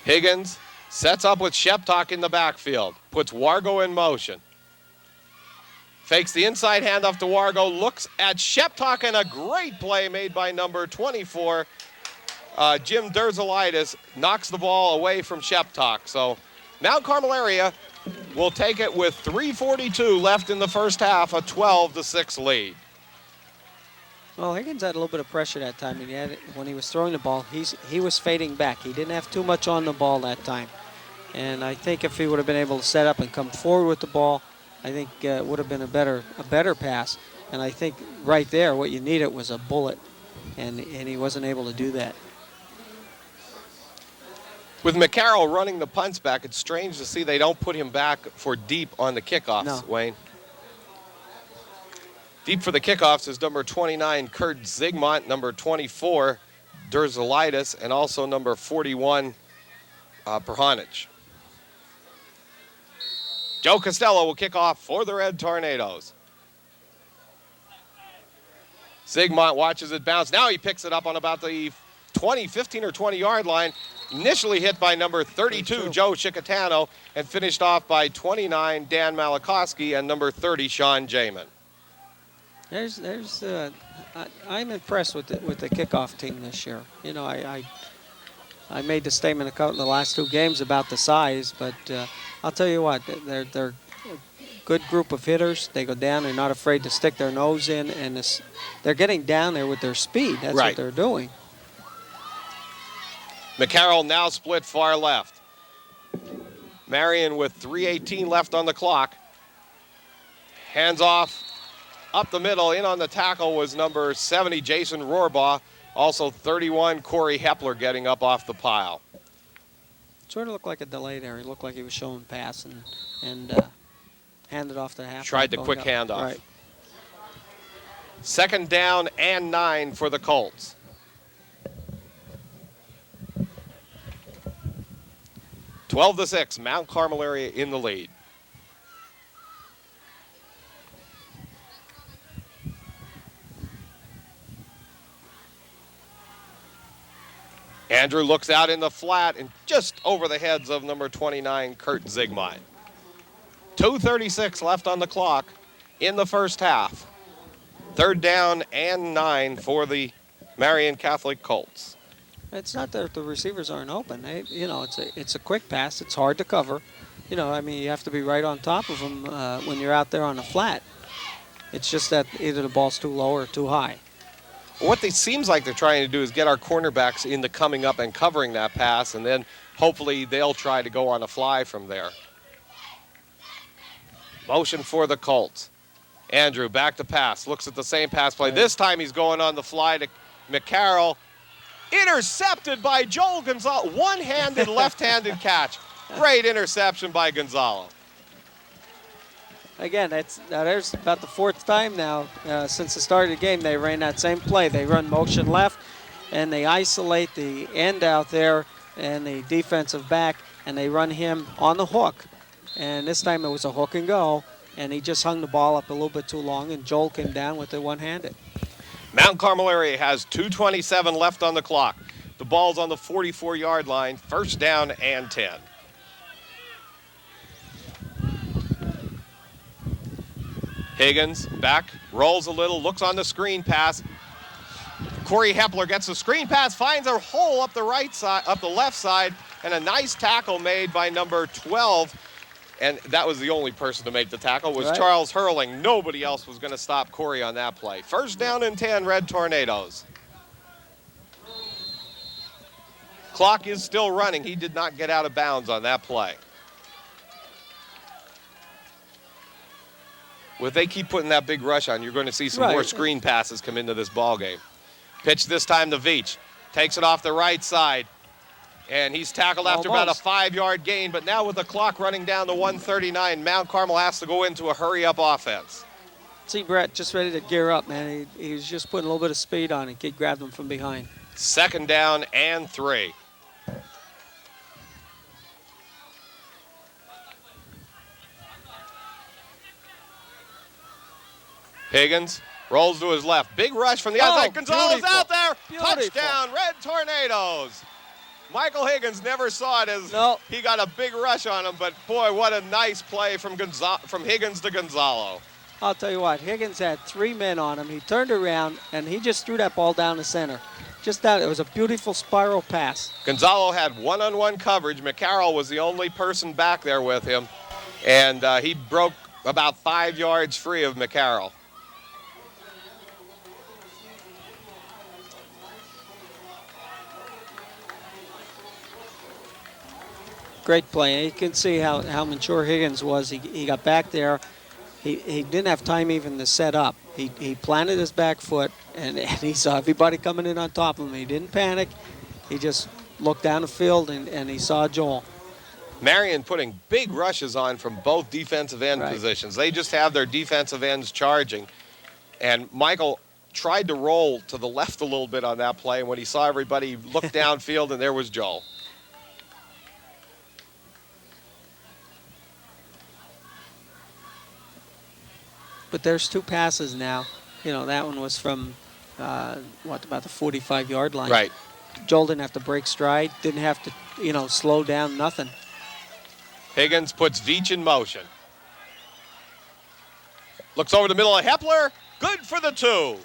S1: Higgins sets up with Sheptok in the backfield. Puts Wargo in motion. Fakes the inside handoff to Wargo. Looks at Sheptok, and a great play made by number 24. Jim Derzalitis knocks the ball away from Sheptok. So Mount Carmel area will take it with 3:42 left in the first half, a 12-6 lead.
S2: Well, Higgins had a little bit of pressure that time. When he was throwing the ball, he was fading back. He didn't have too much on the ball that time. And I think if he would have been able to set up and come forward with the ball, I think it would have been a better pass. And I think right there what you needed was a bullet, and he wasn't able to do that.
S1: With McCarroll running the punts back, it's strange to see they don't put him back for deep on the kickoffs,
S2: No.
S1: Wayne. Deep for the kickoffs is number 29, Kurt Zygmunt, number 24, Derzalitis, and also number 41, Perhanich. Joe Costello will kick off for the Red Tornadoes. Zygmunt watches it bounce. Now he picks it up on about the 15 or 20-yard line. Initially hit by number 32, Joe Chicatano, and finished off by 29, Dan Malakowski, and number 30, Sean Jamin.
S2: I'm impressed with the kickoff team this year. You know, I made the statement the last two games about the size, but I'll tell you what, they're a good group of hitters. They go down, they're not afraid to stick their nose in, and they're getting down there with their speed. That's
S1: right.
S2: What they're doing.
S1: McCarroll now split far left. Marian with 3:18 left on the clock. Hands off up the middle. In on the tackle was number 70, Jason Rohrbaugh. Also 31, Corey Hepler getting up off the pile.
S2: Sort of looked like a delay there. He looked like he was showing pass and handed off the half.
S1: Tried the quick handoff.
S2: Right.
S1: Second down and 9 for the Colts. (12-6), Mount Carmel area in the lead. Andrew looks out in the flat and just over the heads of number 29, Kurt Zygmunt. 2:36 left on the clock in the first half. Third down and 9 for the Marian Catholic Colts.
S2: It's not that the receivers aren't open. It's a quick pass. It's hard to cover. You have to be right on top of them when you're out there on the flat. It's just that either the ball's too low or too high.
S1: What it seems like they're trying to do is get our cornerbacks into coming up and covering that pass, and then hopefully they'll try to go on a fly from there. Motion for the Colts. Andrew back to pass. Looks at the same pass play. This time he's going on the fly to McCarroll. Intercepted by Joel Gonzalo. One-handed, left-handed catch. Great interception by Gonzalo.
S2: Again, there's about the fourth time now since the start of the game they ran that same play. They run motion left, and they isolate the end out there and the defensive back, and they run him on the hook. And this time it was a hook and go, and he just hung the ball up a little bit too long, and Joel came down with it one-handed.
S1: Mount Carmel area has 2:27 left on the clock. The ball's on the 44-yard line, first down and 10. Higgins back, rolls a little, looks on the screen pass. Corey Hepler gets the screen pass, finds a hole up the left side, and a nice tackle made by number 12. And that was the only person to make the tackle, was
S2: right.
S1: Charles Hurling. Nobody else was going to stop Corey on that play. First down and 10, Red Tornadoes. Clock is still running. He did not get out of bounds on that play. If they keep putting that big rush on, you're going to see some more screen passes come into this ball game. Pitch this time to Veach. Takes it off the right side. And he's tackled after about a 5-yard gain, but now with the clock running down to 1:39, Mount Carmel has to go into a hurry-up offense.
S2: See Brett just ready to gear up, man. He was just putting a little bit of speed on it. Kid grabbed him from behind.
S1: 2nd down and 3. Higgins rolls to his left. Big rush from the outside. Gonzalo's
S2: beautiful.
S1: out there.
S2: Beautiful.
S1: Touchdown, Red Tornadoes. Michael Higgins never saw it as he got a big rush on him, but boy, what a nice play from Higgins to Gonzalo.
S2: I'll tell you what, Higgins had 3 men on him. He turned around, and he just threw that ball down the center. Just that, it was a beautiful spiral pass.
S1: Gonzalo had one-on-one coverage. McCarroll was the only person back there with him, and he broke about 5 yards free of McCarroll.
S2: Great play. You can see how mature Higgins was. He got back there. He didn't have time even to set up. He planted his back foot, and he saw everybody coming in on top of him. He didn't panic. He just looked down the field, and he saw Joel.
S1: Marian putting big rushes on from both defensive end positions. They just have their defensive ends charging. And Michael tried to roll to the left a little bit on that play, and when he saw everybody, he looked downfield, and there was Joel.
S2: But there's 2 passes now. You know, that one was from, about the 45-yard line.
S1: Right.
S2: Joel didn't have to break stride, didn't have to, slow down, nothing.
S1: Higgins puts Veach in motion. Looks over the middle of Hepler. Good for the 2.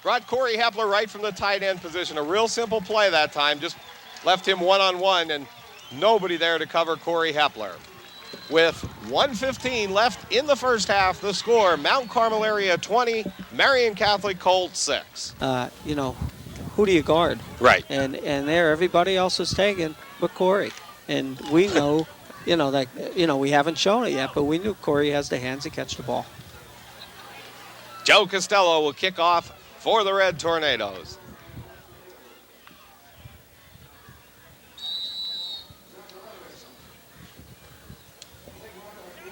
S1: Brought Corey Hepler right from the tight end position. A real simple play that time. Just left him one-on-one and nobody there to cover Corey Hepler. With 1:15 left in the first half, the score, Mount Carmel area 20, Marian Catholic Colt 6.
S2: Who do you guard?
S1: Right.
S2: And there, everybody else is taken but Corey. And we know, we haven't shown it yet, but we knew Corey has the hands to catch the ball.
S1: Joe Costello will kick off for the Red Tornadoes.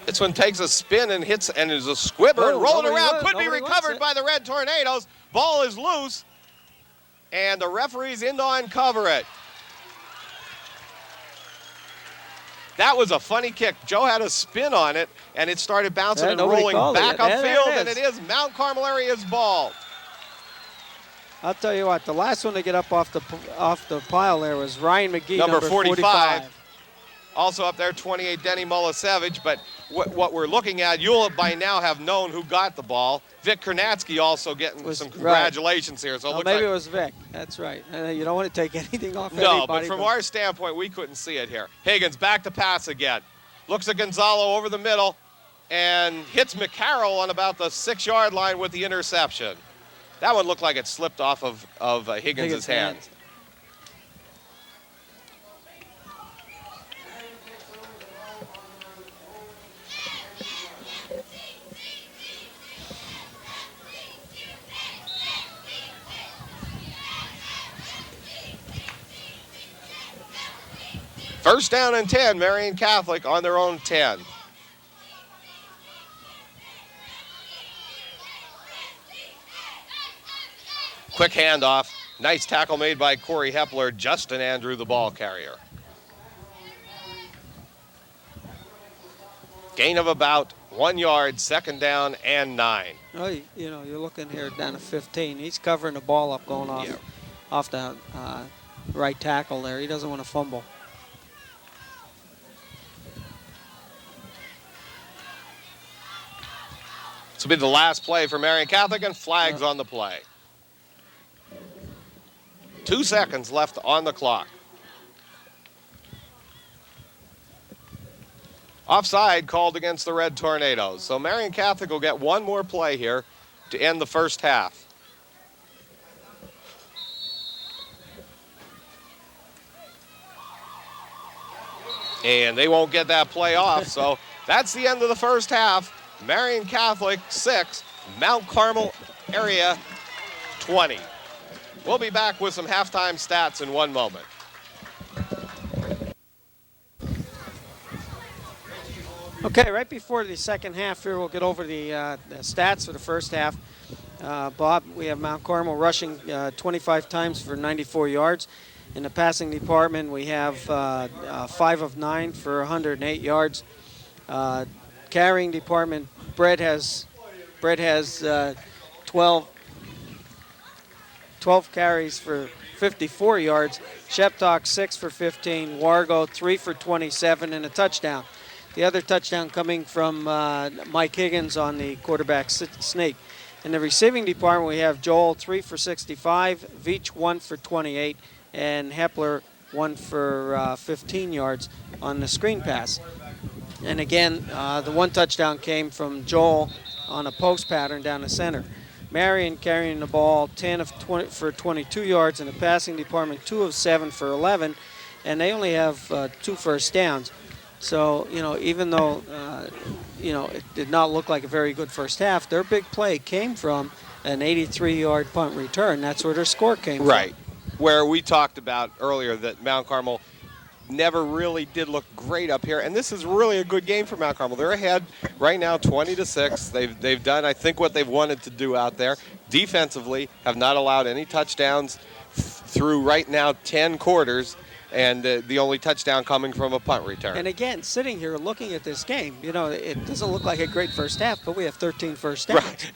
S1: This one takes a spin and hits and is a squibber and rolling around. Could be recovered by the Red Tornadoes. Ball is loose. And the referee's in to uncover it. That was a funny kick. Joe had a spin on it, and it started bouncing and rolling back upfield, and it is Mount Carmel area's ball.
S2: I'll tell you what, the last one to get up off the pile there was Ryan McGee,
S1: number 45. Also up there, 28, Denny Mulasevich. But what we're looking at, you'll by now have known who got the ball. Vic Kernatsky also getting some congratulations here. So
S2: maybe it was Vic. That's right. You don't want to take anything off anybody.
S1: No, but from our standpoint, we couldn't see it here. Higgins back to pass again. Looks at Gonzalo over the middle and hits McCarroll on about the 6-yard line with the interception. That one looked like it slipped off of Higgins' hands. First down and 10, Marian Catholic on their own 10. Quick handoff. Nice tackle made by Corey Hepler. Justin Andrew, the ball carrier. Gain of about 1 yard, 2nd down and 9.
S2: Oh, you're looking here down to 15. He's covering the ball up going off the right tackle there. He doesn't want to fumble.
S1: This will be the last play for Marian Catholic, and flags on the play. 2 seconds left on the clock. Offside called against the Red Tornadoes. So Marian Catholic will get one more play here to end the first half. And they won't get that play off, so that's the end of the first half. Marian Catholic 6, Mount Carmel area 20. We'll be back with some halftime stats in 1 moment.
S2: Okay, right before the second half here, we'll get over the stats for the first half. Bob, we have Mount Carmel rushing 25 times for 94 yards. In the passing department, we have 5 of 9 for 108 yards. Carrying department, Brett has 12 carries for 54 yards. Sheptock 6 for 15. Wargo 3 for 27 and a touchdown. The other touchdown coming from Mike Higgins on the quarterback sneak. In the receiving department, we have Joel 3 for 65, Veach 1 for 28, and Hepler 1 for 15 yards on the screen pass. And again, the one touchdown came from Joel on a post pattern down the center. Marian carrying the ball 10 of 20 for 22 yards in the passing department, 2 of 7 for 11, and they only have 2 first downs. So, even though, it did not look like a very good first half, their big play came from an 83-yard punt return. That's where their score came from.
S1: Right, where we talked about earlier that Mount Carmel never really did look great up here, and this is really a good game for Mount Carmel. They're ahead right now 20-6. They've done, I think, what they've wanted to do out there. Defensively, have not allowed any touchdowns through right now 10 quarters. And the only touchdown coming from a punt return.
S2: And again, sitting here looking at this game, it doesn't look like a great first half, but we have 13 first downs.
S1: Right.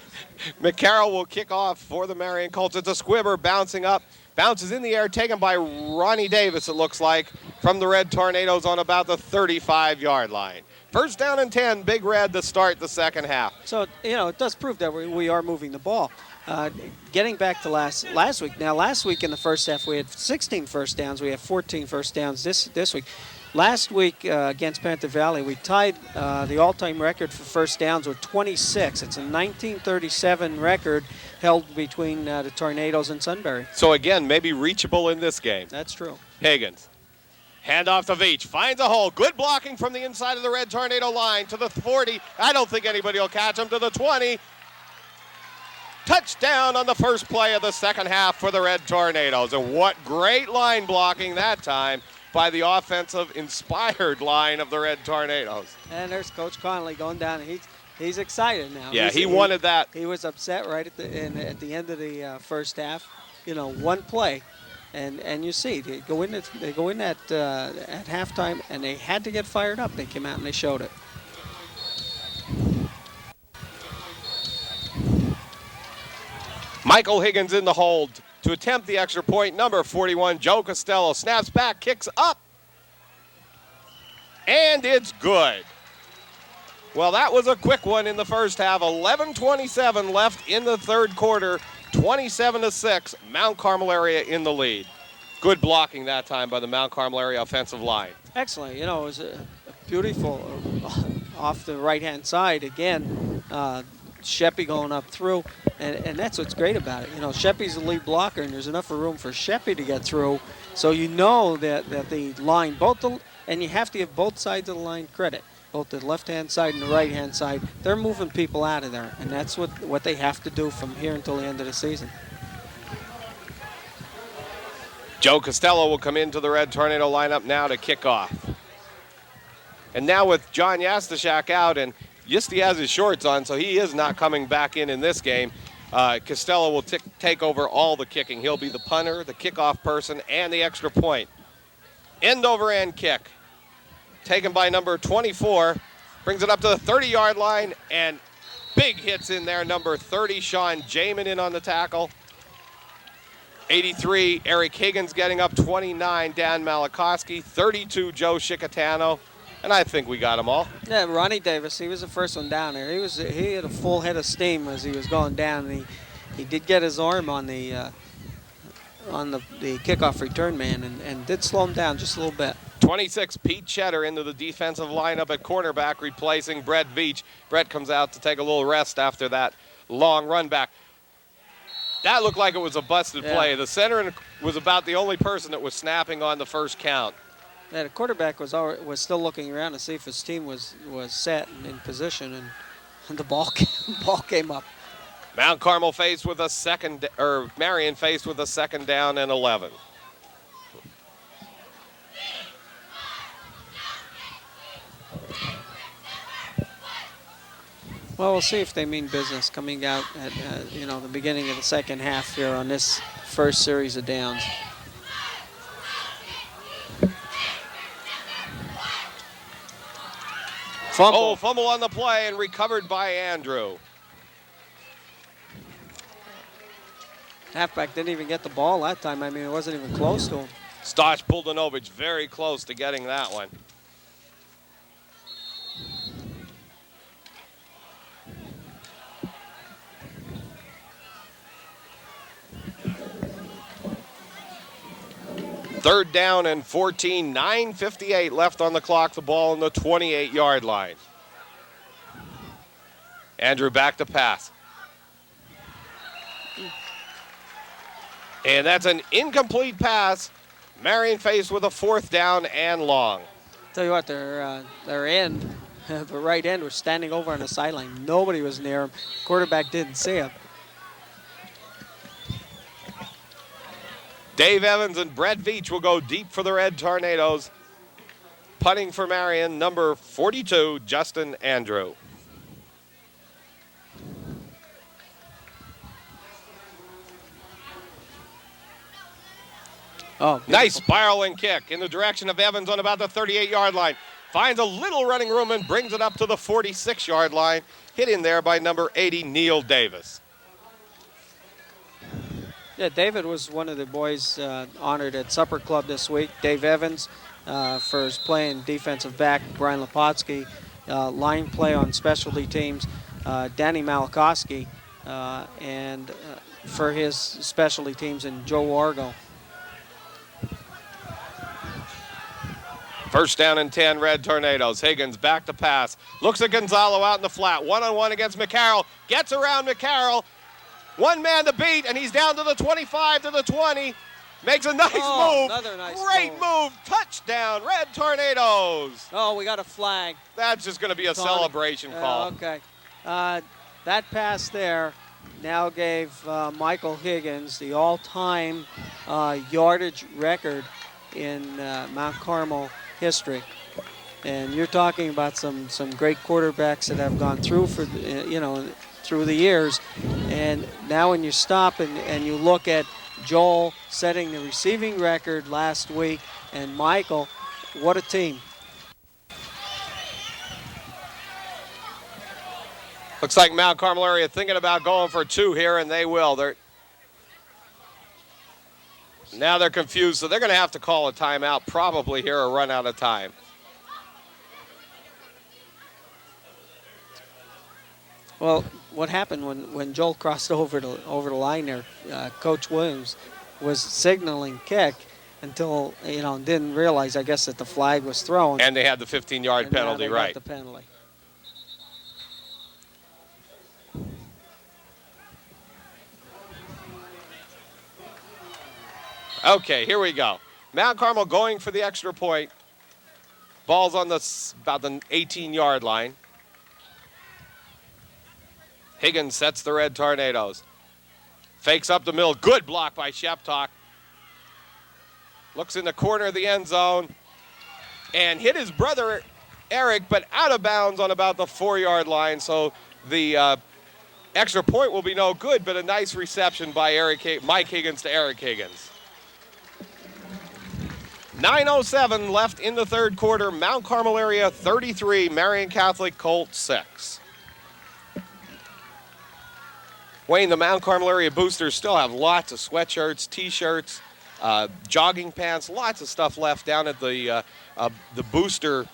S1: McCarroll will kick off for the Marian Colts. It's a squibber bouncing up. Bounces in the air, taken by Ronnie Davis, it looks like, from the Red Tornadoes on about the 35-yard line. First down and 10, Big Red to start the second half.
S2: So, it does prove that we are moving the ball. Getting back to last week. Now, last week in the first half, we had 16 first downs. We have 14 first downs this week. Last week against Panther Valley, we tied the all-time record for first downs with 26. It's a 1937 record held between the Tornadoes and Sunbury.
S1: So, again, maybe reachable in this game.
S2: That's true.
S1: Higgins. Hand off to Veach. Finds a hole. Good blocking from the inside of the Red Tornado line to the 40. I don't think anybody will catch him to the 20. Touchdown on the first play of the second half for the Red Tornadoes. And what great line blocking that time by the offensive-inspired line of the Red Tornadoes.
S2: And there's Coach Connolly going down. He's excited now.
S1: Yeah, he wanted that.
S2: He was upset right at the end of the first half. One play, and you see they go in at halftime, and they had to get fired up. They came out and they showed it.
S1: Michael Higgins in the hold to attempt the extra point. Number 41, Joe Costello, snaps back, kicks up, and it's good. Well, that was a quick one in the first half. 11:27 left in the third quarter, 27-6. Mount Carmel area in the lead. Good blocking that time by the Mount Carmel area offensive line.
S2: Excellent. It was a beautiful off the right-hand side again. Sheppy going up through, and that's what's great about it. Sheppy's the lead blocker, and there's enough room for Sheppy to get through. So that the line, and you have to give both sides of the line credit, both the left-hand side and the right-hand side. They're moving people out of there, and that's what they have to do from here until the end of the season.
S1: Joe Costello will come into the Red Tornado lineup now to kick off. And now with John Yastashak out, and Yisty has his shorts on, so he is not coming back in this game. Costello will take over all the kicking. He'll be the punter, the kickoff person, and the extra point. End-over-end kick. Taken by number 24. Brings it up to the 30-yard line, and big hits in there. Number 30, Sean Jamin in on the tackle. 83, Eric Higgins getting up. 29, Dan Malakowski. 32, Joe Chicatano. And I think we got them all.
S2: Yeah, Ronnie Davis, he was the first one down there. He had a full head of steam as he was going down. And he did get his arm on the kickoff return man and did slow him down just a little bit.
S1: 26, Pete Cheddar into the defensive lineup at cornerback, replacing Brett Veach. Brett comes out to take a little rest after that long run back. That looked like it was a busted play. The center was about the only person that was snapping on the first count.
S2: Yeah, the quarterback was still looking around to see if his team was set and in position, and the ball came up.
S1: Mount Carmel faced with Marian faced with a second down and 11.
S2: Well, we'll see if they mean business coming out at the beginning of the second half here on this first series of downs. Fumble.
S1: Oh, fumble on the play and recovered by Andrew.
S2: Halfback didn't even get the ball that time. I mean, it wasn't even close to him.
S1: Stosh Puldanovich very close to getting that one. Third down and 14, 9:58 left on the clock, the ball on the 28-yard line. Andrew back to pass. And that's an incomplete pass. Marian faced with a fourth down and long.
S2: Tell you what, their end, the right end, was standing over on the sideline. Nobody was near him. Quarterback didn't see him.
S1: Dave Evans and Brett Veach will go deep for the Red Tornadoes. Punting for Marian, number 42, Justin Andrew.
S2: Oh,
S1: nice spiraling kick in the direction of Evans on about the 38-yard line. Finds a little running room and brings it up to the 46-yard line. Hit in there by number 80, Neil Davis.
S2: Yeah, David was one of the boys honored at Supper Club this week. Dave Evans for his playing defensive back. Brian Lepotsky, line play on specialty teams. Danny Malakowski, and for his specialty teams, and Joe Wargo.
S1: First down and 10, Red Tornadoes. Higgins back to pass. Looks at Gonzalo out in the flat. One-on-one against McCarroll. Gets around McCarroll. One man to beat, and he's down to the 25, to the 20. Makes a nice move.
S2: Another nice
S1: Great move. Touchdown, Red Tornadoes.
S2: Oh, we got a flag.
S1: That's just going to be a celebration call.
S2: Okay. That pass there now gave Michael Higgins the all-time yardage record in Mount Carmel history. And you're talking about some great quarterbacks that have gone through for through the years. And now when you stop and you look at Joel setting the receiving record last week and Michael, what a team.
S1: Looks like Mount Carmel area thinking about going for two here, and they will. Now they're confused, so they're going to have to call a timeout probably here or run out of time.
S2: Well, what happened when Joel crossed over the line there, Coach Williams was signaling kick until, didn't realize, I guess, that the flag was thrown.
S1: And they had the 15-yard penalty, right.
S2: The penalty.
S1: Okay, here we go. Mount Carmel going for the extra point. Ball's on about the 18-yard line. Higgins sets the Red Tornadoes. Fakes up the middle. Good block by Sheptalk. Looks in the corner of the end zone and hit his brother Eric, but out of bounds on about the 4-yard line. So the extra point will be no good, but a nice reception by Mike Higgins to Eric Higgins. 9:07 left in the third quarter. Mount Carmel area 33, Marian Catholic Colt 6. Wayne, the Mount Carmel area boosters still have lots of sweatshirts, T-shirts, jogging pants, lots of stuff left down at the booster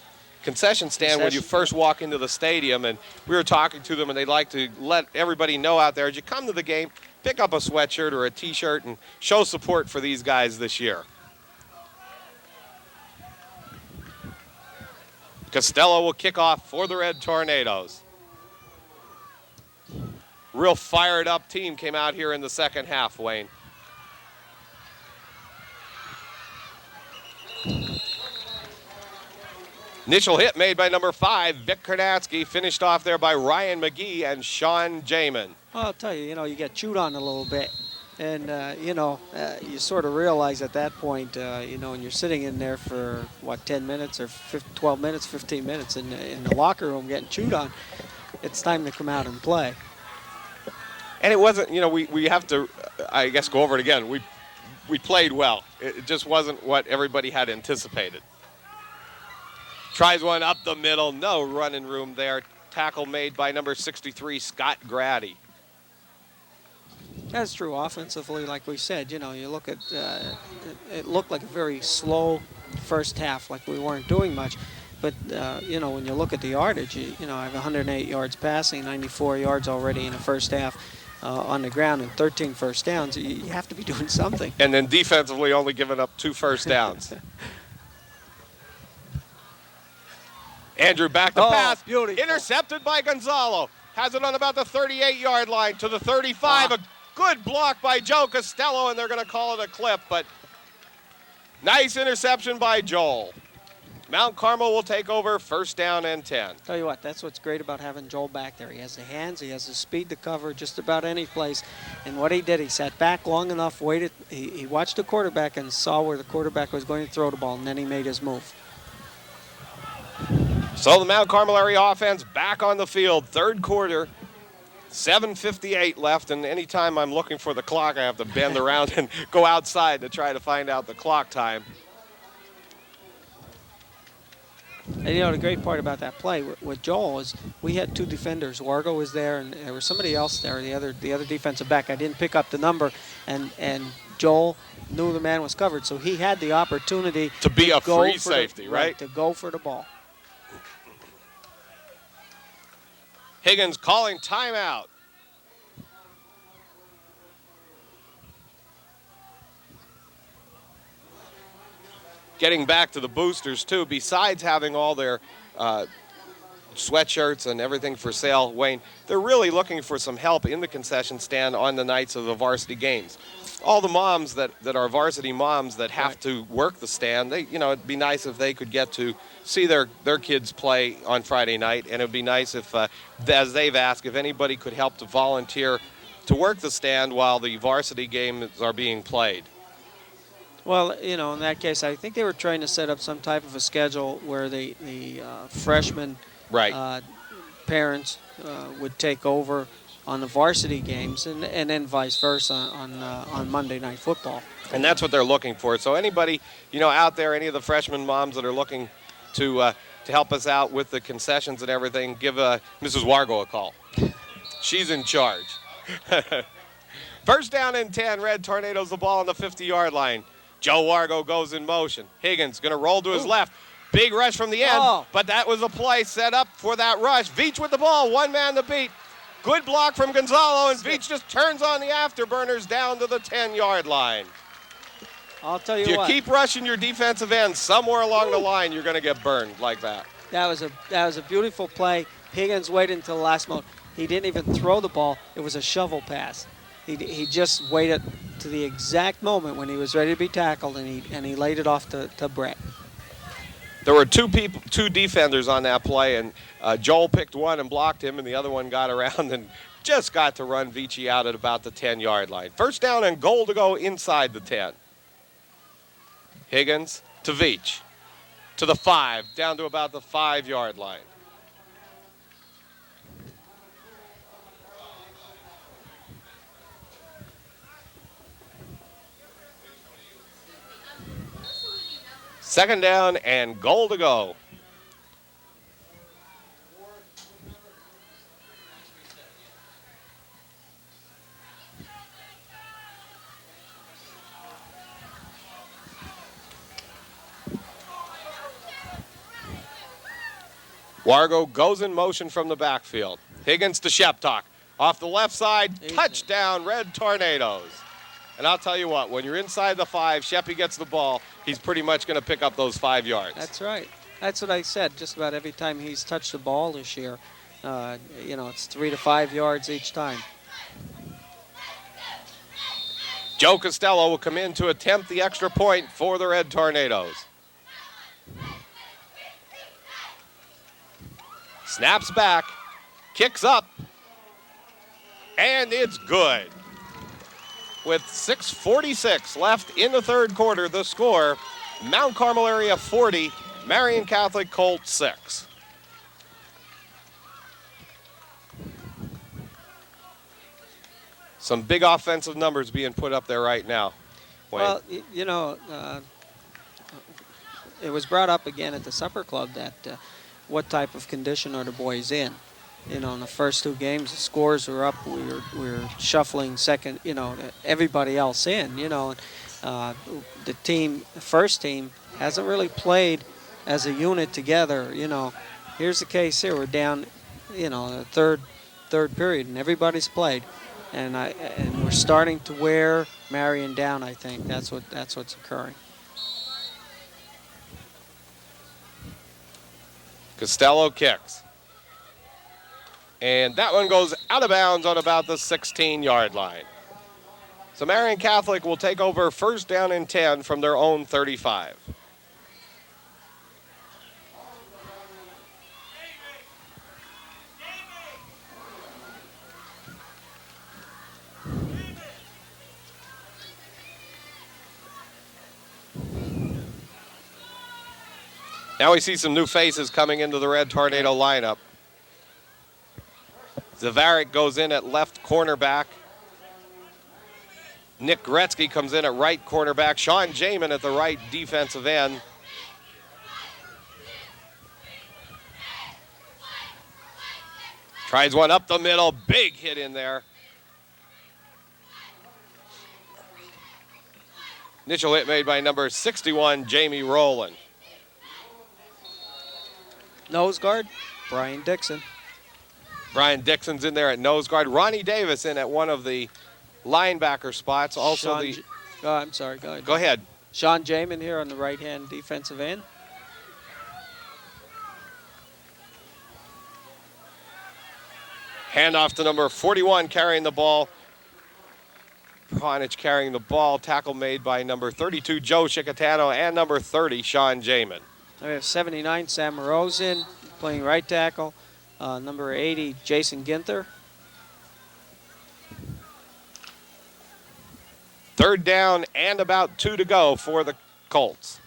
S1: concession stand when you first walk into the stadium. And we were talking to them, and they'd like to let everybody know out there, as you come to the game, pick up a sweatshirt or a T-shirt and show support for these guys this year. Costello will kick off for the Red Tornadoes. Real fired up team came out here in the second half, Wayne. Initial hit made by number 5, Vic Karnatsky, finished off there by Ryan McGee and Sean Jamin.
S2: Well, I'll tell you, you get chewed on a little bit. And, you sort of realize at that point, and you're sitting in there for, 10 minutes or 12 minutes, 15 minutes in the locker room getting chewed on. it's time to come out and play.
S1: And it wasn't, we have to, I guess, go over it again. We played well. It just wasn't what everybody had anticipated. Tries one up the middle. No running room there. Tackle made by number 63, Scott Grady.
S2: That's true. Offensively, like we said, you look at it looked like a very slow first half, like we weren't doing much. But, when you look at the yardage, I have 108 yards passing, 94 yards already in the first half on the ground, and 13 first downs. You have to be doing something.
S1: And then defensively only giving up 2 first downs. Andrew back to pass.
S2: Beautiful.
S1: Intercepted by Gonzalo. Has it on about the 38-yard line to the 35. A good block by Joe Costello, and they're going to call it a clip. But nice interception by Joel. Mount Carmel will take over first down and 10.
S2: Tell you what, that's what's great about having Joel back there. He has the hands, he has the speed to cover just about any place. And what he did, he sat back long enough, waited, he watched the quarterback and saw where the quarterback was going to throw the ball, and then he made his move.
S1: So the Mount Carmel area offense back on the field, third quarter, 7:58 left, and anytime I'm looking for the clock, I have to bend around and go outside to try to find out the clock time.
S2: And the great part about that play with Joel is we had 2 defenders. Wargo was there, and there was somebody else there, the other defensive back. I didn't pick up the number, and Joel knew the man was covered, so he had the opportunity
S1: to be a free
S2: for
S1: safety, right?
S2: To go for the ball.
S1: Higgins calling timeout. Getting back to the boosters, too, besides having all their sweatshirts and everything for sale, Wayne, they're really looking for some help in the concession stand on the nights of the varsity games. All the moms that are varsity moms that have to work the stand, it'd be nice if they could get to see their kids play on Friday night, and it'd be nice if, as they've asked, if anybody could help to volunteer to work the stand while the varsity games are being played.
S2: Well, in that case, I think they were trying to set up some type of a schedule where the freshmen parents would take over on the varsity games, and then vice versa on Monday Night Football.
S1: And that's what they're looking for. So anybody, out there, any of the freshman moms that are looking to help us out with the concessions and everything, give Mrs. Wargo a call. She's in charge. First down and 10, Red Tornadoes the ball on the 50-yard line. Joe Wargo goes in motion. Higgins going to roll to his left. Big rush from the end, but that was a play set up for that rush. Veach with the ball, one man to beat. Good block from Gonzalo, and Veach just turns on the afterburners down to the 10-yard line.
S2: I'll tell you
S1: what. If you
S2: what.
S1: keep rushing your defensive end somewhere along the line, you're going to get burned like that.
S2: That was a beautiful play. Higgins waited until the last moment. He didn't even throw the ball. It was a shovel pass. He just waited to the exact moment when he was ready to be tackled, and he laid it off to Brett.
S1: There were two defenders on that play, and Joel picked one and blocked him, and the other one got around and just got to run Vici out at about the 10-yard line. First down and goal to go inside the 10. Higgins to Veach, to the 5, down to about the 5-yard line. Second down and goal to go. Wargo goes in motion from the backfield. Higgins to Sheptock. Off the left side, touchdown, Red Tornadoes. And I'll tell you what, when you're inside the 5, Sheppy gets the ball, he's pretty much going to pick up those 5 yards.
S2: That's right. That's what I said. Just about every time he's touched the ball this year, it's 3 to 5 yards each time.
S1: Joe Costello will come in to attempt the extra point for the Red Tornadoes. Snaps back, kicks up, and it's good. With 6:46 left in the third quarter, the score, Mount Carmel area 40, Marian Catholic Colts 6. Some big offensive numbers being put up there right now. Wayne.
S2: Well, you know, it was brought up again at the supper club that what type of condition are the boys in? You know, in the first 2 games, the scores were up. We were shuffling second, you know, everybody else in. You know, the first team, hasn't really played as a unit together. You know, here's the case here. We're down, you know, the third period, and everybody's played, and we're starting to wear Marian down. I think that's what's occurring.
S1: Costello kicks. And that one goes out of bounds on about the 16-yard line. So Marian Catholic will take over first down and 10 from their own 35. Now we see some new faces coming into the Red Tornado lineup. Zavaric goes in at left cornerback. Nick Gretzky comes in at right cornerback. Sean Jamin at the right defensive end. Tries one up the middle. Big hit in there. Initial hit made by number 61, Jamie Rowland.
S2: Nose guard, Brian Dixon.
S1: Brian Dixon's in there at nose guard. Ronnie Davis in at one of the linebacker spots. Also
S2: I'm sorry, go ahead.
S1: Go ahead.
S2: Sean Jamin here on the right-hand defensive end.
S1: Handoff to number 41 carrying the ball. Honich carrying the ball. Tackle made by number 32, Joe Chicatano, and number 30, Sean Jamin.
S2: We have 79, Sam Moreau's in, playing right tackle. Number 80, Jason Ginther.
S1: Third down and about 2 to go for the Colts.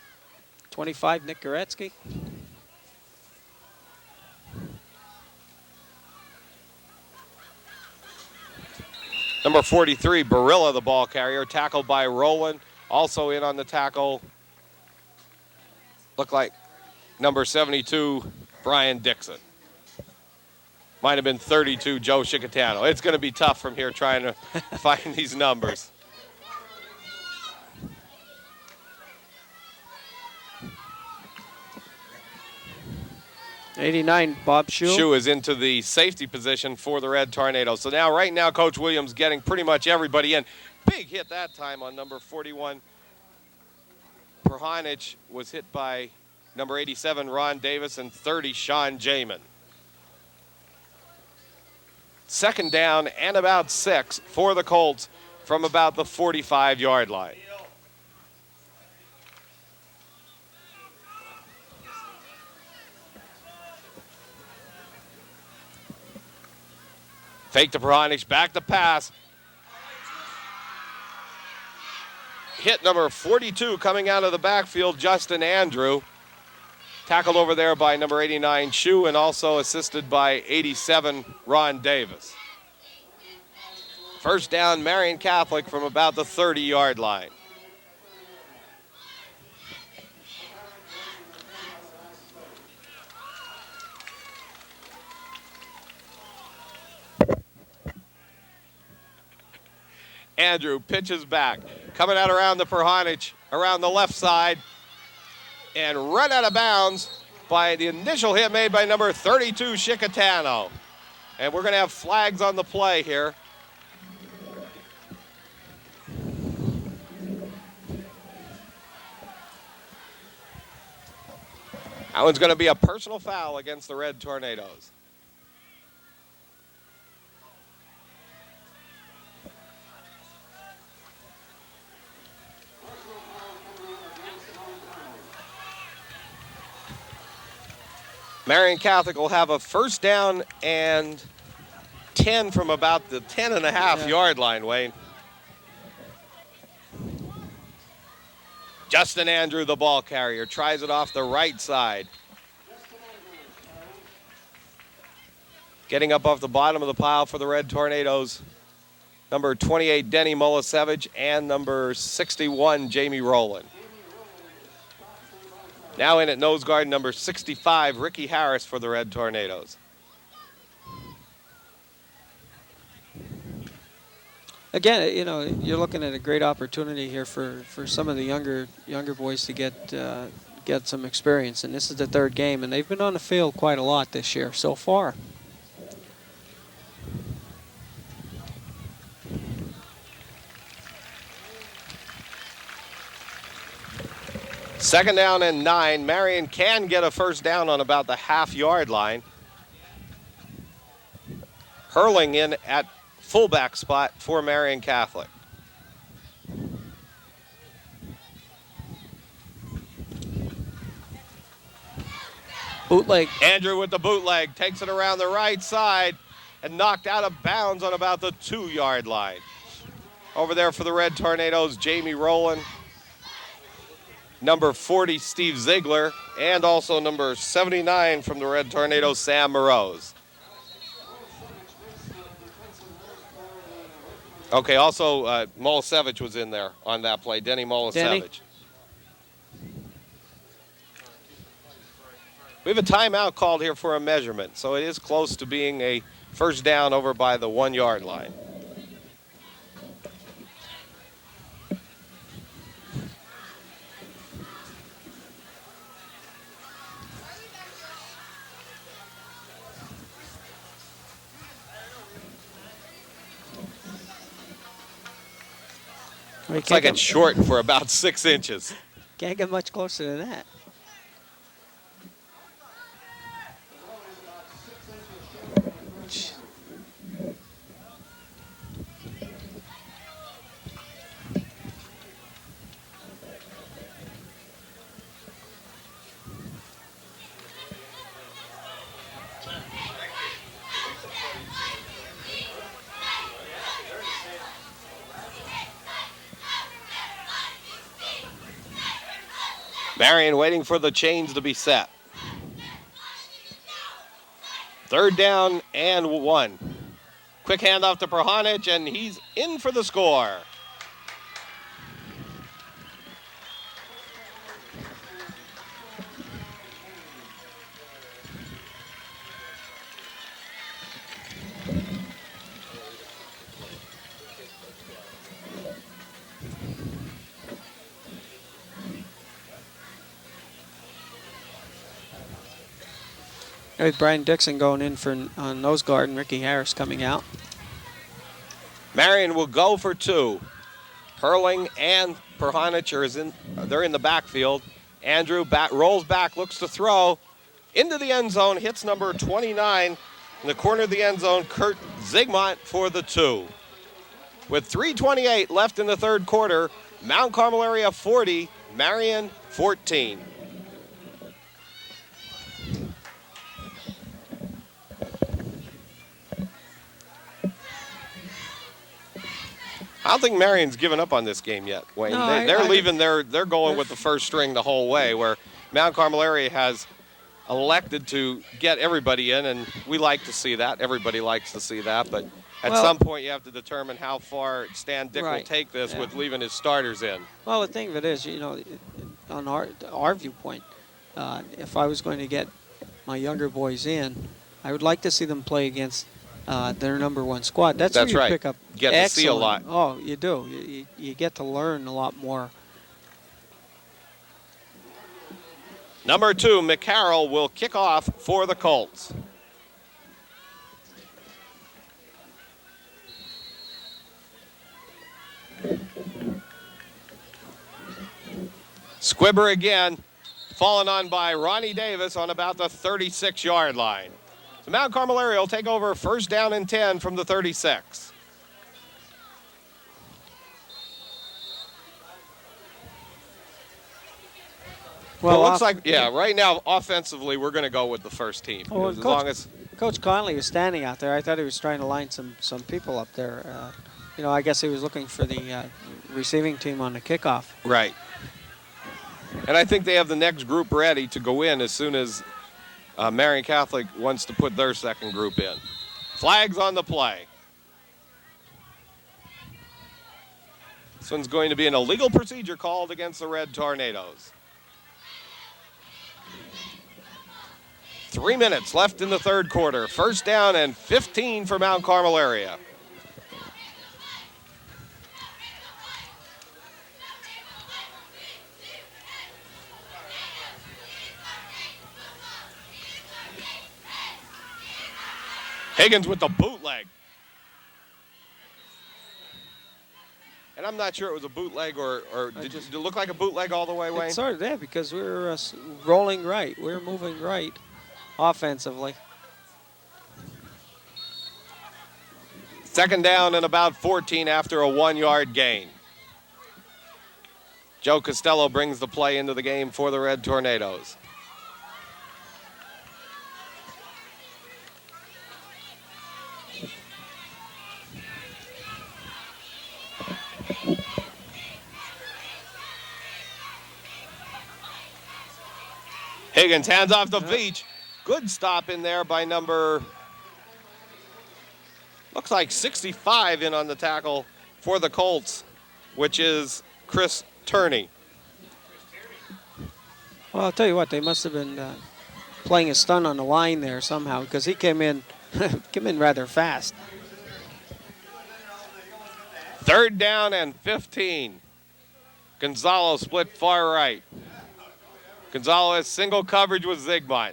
S2: 25, Nick Goretzky.
S1: Number 43, Barilla, the ball carrier, tackled by Rowland. Also in on the tackle, looked like number 72, Brian Dixon. Might have been 32, Joe Chicatano. It's going to be tough from here trying to find these numbers.
S2: '89, Bob Shue.
S1: Shue is into the safety position for the Red Tornadoes. So now, right now, Coach Williams getting pretty much everybody in. Big hit that time on number 41. Perhanich was hit by number 87, Ron Davis, and 30, Sean Jamin. Second down and about 6 for the Colts from about the 45-yard line. Fake to Perhanich, back to pass. Hit number 42 coming out of the backfield, Justin Andrew. Tackled over there by number 89, Shue, and also assisted by 87, Ron Davis. First down, Marian Catholic from about the 30-yard line. Andrew pitches back, coming out around the Perhanich, around the left side, and run out of bounds by the initial hit made by number 32, Chicatano. And we're going to have flags on the play here. That one's going to be a personal foul against the Red Tornadoes. Marian Catholic will have a first down and 10 from about the 10.5-yard line, Wayne. Justin Andrew, the ball carrier, tries it off the right side. Getting up off the bottom of the pile for the Red Tornadoes number 28, Denny Molisevich, and number 61, Jamie Rowland. Now in at nose guard, number 65, Ricky Harris for the Red Tornadoes.
S2: Again, you're looking at a great opportunity here for some of the younger boys to get some experience, and this is the third game, and they've been on the field quite a lot this year so far.
S1: Second down and 9. Marian can get a first down on about the half-yard line. Hurling in at fullback spot for Marian Catholic.
S2: Bootleg.
S1: Andrew with the bootleg takes it around the right side and knocked out of bounds on about the 2-yard line. Over there for the Red Tornadoes, Jamie Rowland, number 40, Steve Ziegler, and also number 79 from the Red Tornadoes, Sam Morose. Okay, also Molisevich was in there on that play, Denny Molisevich. We have a timeout called here for a measurement, so it is close to being a first down over by the 1-yard line. Looks like it's short for about 6 inches.
S2: Can't get much closer than that.
S1: Marian waiting for the chains to be set. Third down and 1. Quick handoff to Prahanic, and he's in for the score.
S2: With Brian Dixon going in for on nose guard and Ricky Harris coming out.
S1: Marian will go for 2. Hurling and Prahanic they're in the backfield. Andrew rolls back, looks to throw into the end zone, hits number 29 in the corner of the end zone, Kurt Zygmunt for the 2. With 3:28 left in the third quarter, Mount Carmel area 40, Marian 14. I don't think Marian's given up on this game yet, Wayne.
S2: No,
S1: they're going with the first string the whole way, where Mount Carmel area has elected to get everybody in, and we like to see that. Everybody likes to see that, but at some point you have to determine how far Stan Dick will take this with leaving his starters in.
S2: Well, the thing of it is, on our viewpoint, if I was going to get my younger boys in, I would like to see them play against their number 1 squad. That's where you
S1: right.
S2: pick up
S1: Get to see a lot.
S2: Oh, you do. You get to learn a lot more.
S1: Number 2, McCarroll will kick off for the Colts. Squibber again, fallen on by Ronnie Davis on about the 36-yard line. So Mount Carmel area will take over first down and 10 from the 36. Well, it looks like, right now, offensively, we're going to go with the first team.
S2: Well,
S1: as long as
S2: Coach Conley was standing out there, I thought he was trying to line some people up there. I guess he was looking for the receiving team on the kickoff.
S1: Right. And I think they have the next group ready to go in as soon as Marian Catholic wants to put their second group in. Flags on the play. This one's going to be an illegal procedure called against the Red Tornadoes. 3 minutes left in the third quarter. First down and 15 for Mount Carmel area. Higgins with the bootleg. And I'm not sure it was a bootleg or did it look like a bootleg all the way, Wayne?
S2: It sort of did because we were rolling right. We were moving right offensively.
S1: Second down and about 14 after a 1-yard gain. Joe Costello brings the play into the game for the Red Tornadoes. Higgins hands off the Veach. Good stop in there by number, looks like 65 in on the tackle for the Colts, which is Chris Turney.
S2: Well, I'll tell you what, they must have been playing a stunt on the line there somehow because he came in rather fast.
S1: Third down and 15. Gonzalo split far right. Gonzalo has single coverage with Zygmunt.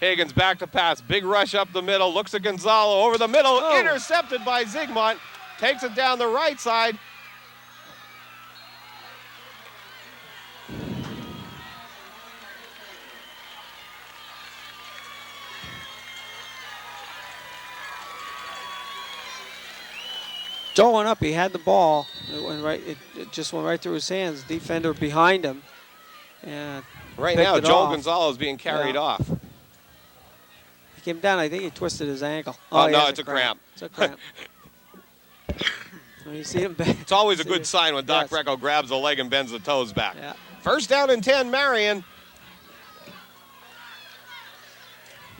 S1: Higgins back to pass. Big rush up the middle. Looks at Gonzalo over the middle.
S2: Oh.
S1: Intercepted by Zygmunt. Takes it down the right side.
S2: Joe went up. He had the ball. It went right. It just went right through his hands. Defender behind him. And
S1: right now, Joel
S2: off.
S1: Gonzalo is being carried off.
S2: He came down. I think he twisted his ankle.
S1: Oh, no, it's a cramp.
S2: It's a cramp. When you see him back.
S1: It's always a good sign when Doc Brecko grabs the leg and bends the toes back.
S2: Yeah.
S1: First down and 10, Marian.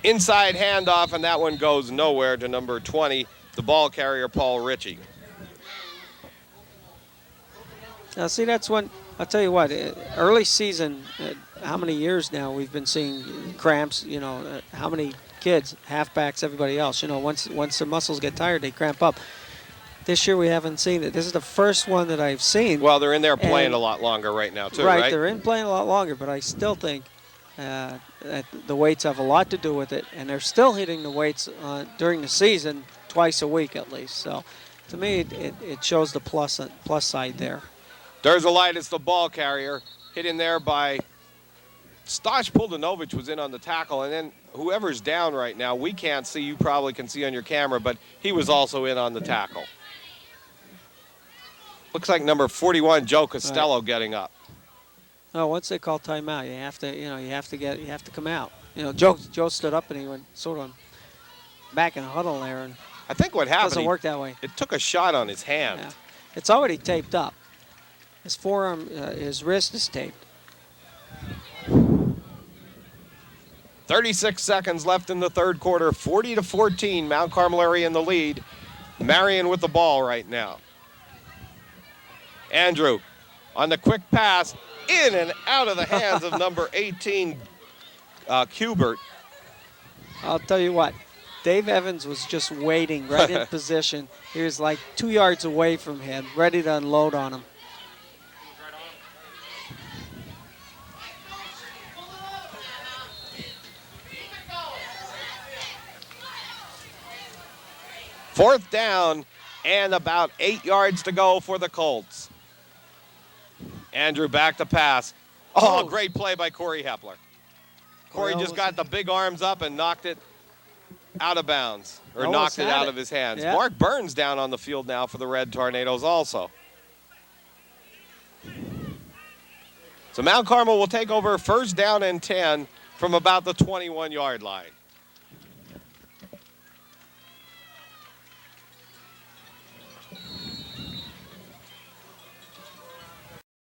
S1: Inside handoff, and that one goes nowhere to number 20, the ball carrier, Paul Ritchie.
S2: Now, see, that's when, I'll tell you what, early season, how many years now we've been seeing cramps, how many kids, halfbacks, everybody else, once the muscles get tired, they cramp up. This year we haven't seen it. This is the first one that I've seen.
S1: Well, they're in there playing a lot longer right now, too,
S2: right?
S1: Right,
S2: they're in playing a lot longer, but I still think that the weights have a lot to do with it, and they're still hitting the weights during the season twice a week at least. So, to me, it shows the plus side there.
S1: Derzalitis, the ball carrier, hit in there by Stosh Puldanovich was in on the tackle, and then whoever's down right now, we can't see, you probably can see on your camera, but he was also in on the tackle. Looks like number 41, Joe Costello, getting up.
S2: No, once they call timeout, you have to come out. Joe stood up and he went sort of back in a huddle there, and
S1: I think what happened,
S2: doesn't work that way.
S1: It took a shot on his hand.
S2: Yeah. It's already taped up. His forearm, his wrist is taped.
S1: 36 seconds left in the third quarter. 40-14, Mount Carmel area in the lead. Marian with the ball right now. Andrew on the quick pass, in and out of the hands of number 18, Kubert.
S2: I'll tell you what, Dave Evans was just waiting right in position. He was like 2 yards away from him, ready to unload on him.
S1: Fourth down and about 8 yards to go for the Colts. Andrew back to pass. Oh, great play by Corey Hepler. Corey just got the big arms up and knocked it out of bounds, or knocked it out of his hands.
S2: Yeah.
S1: Mark Burns down on the field now for the Red Tornadoes also. So Mount Carmel will take over first down and 10 from about the 21-yard line.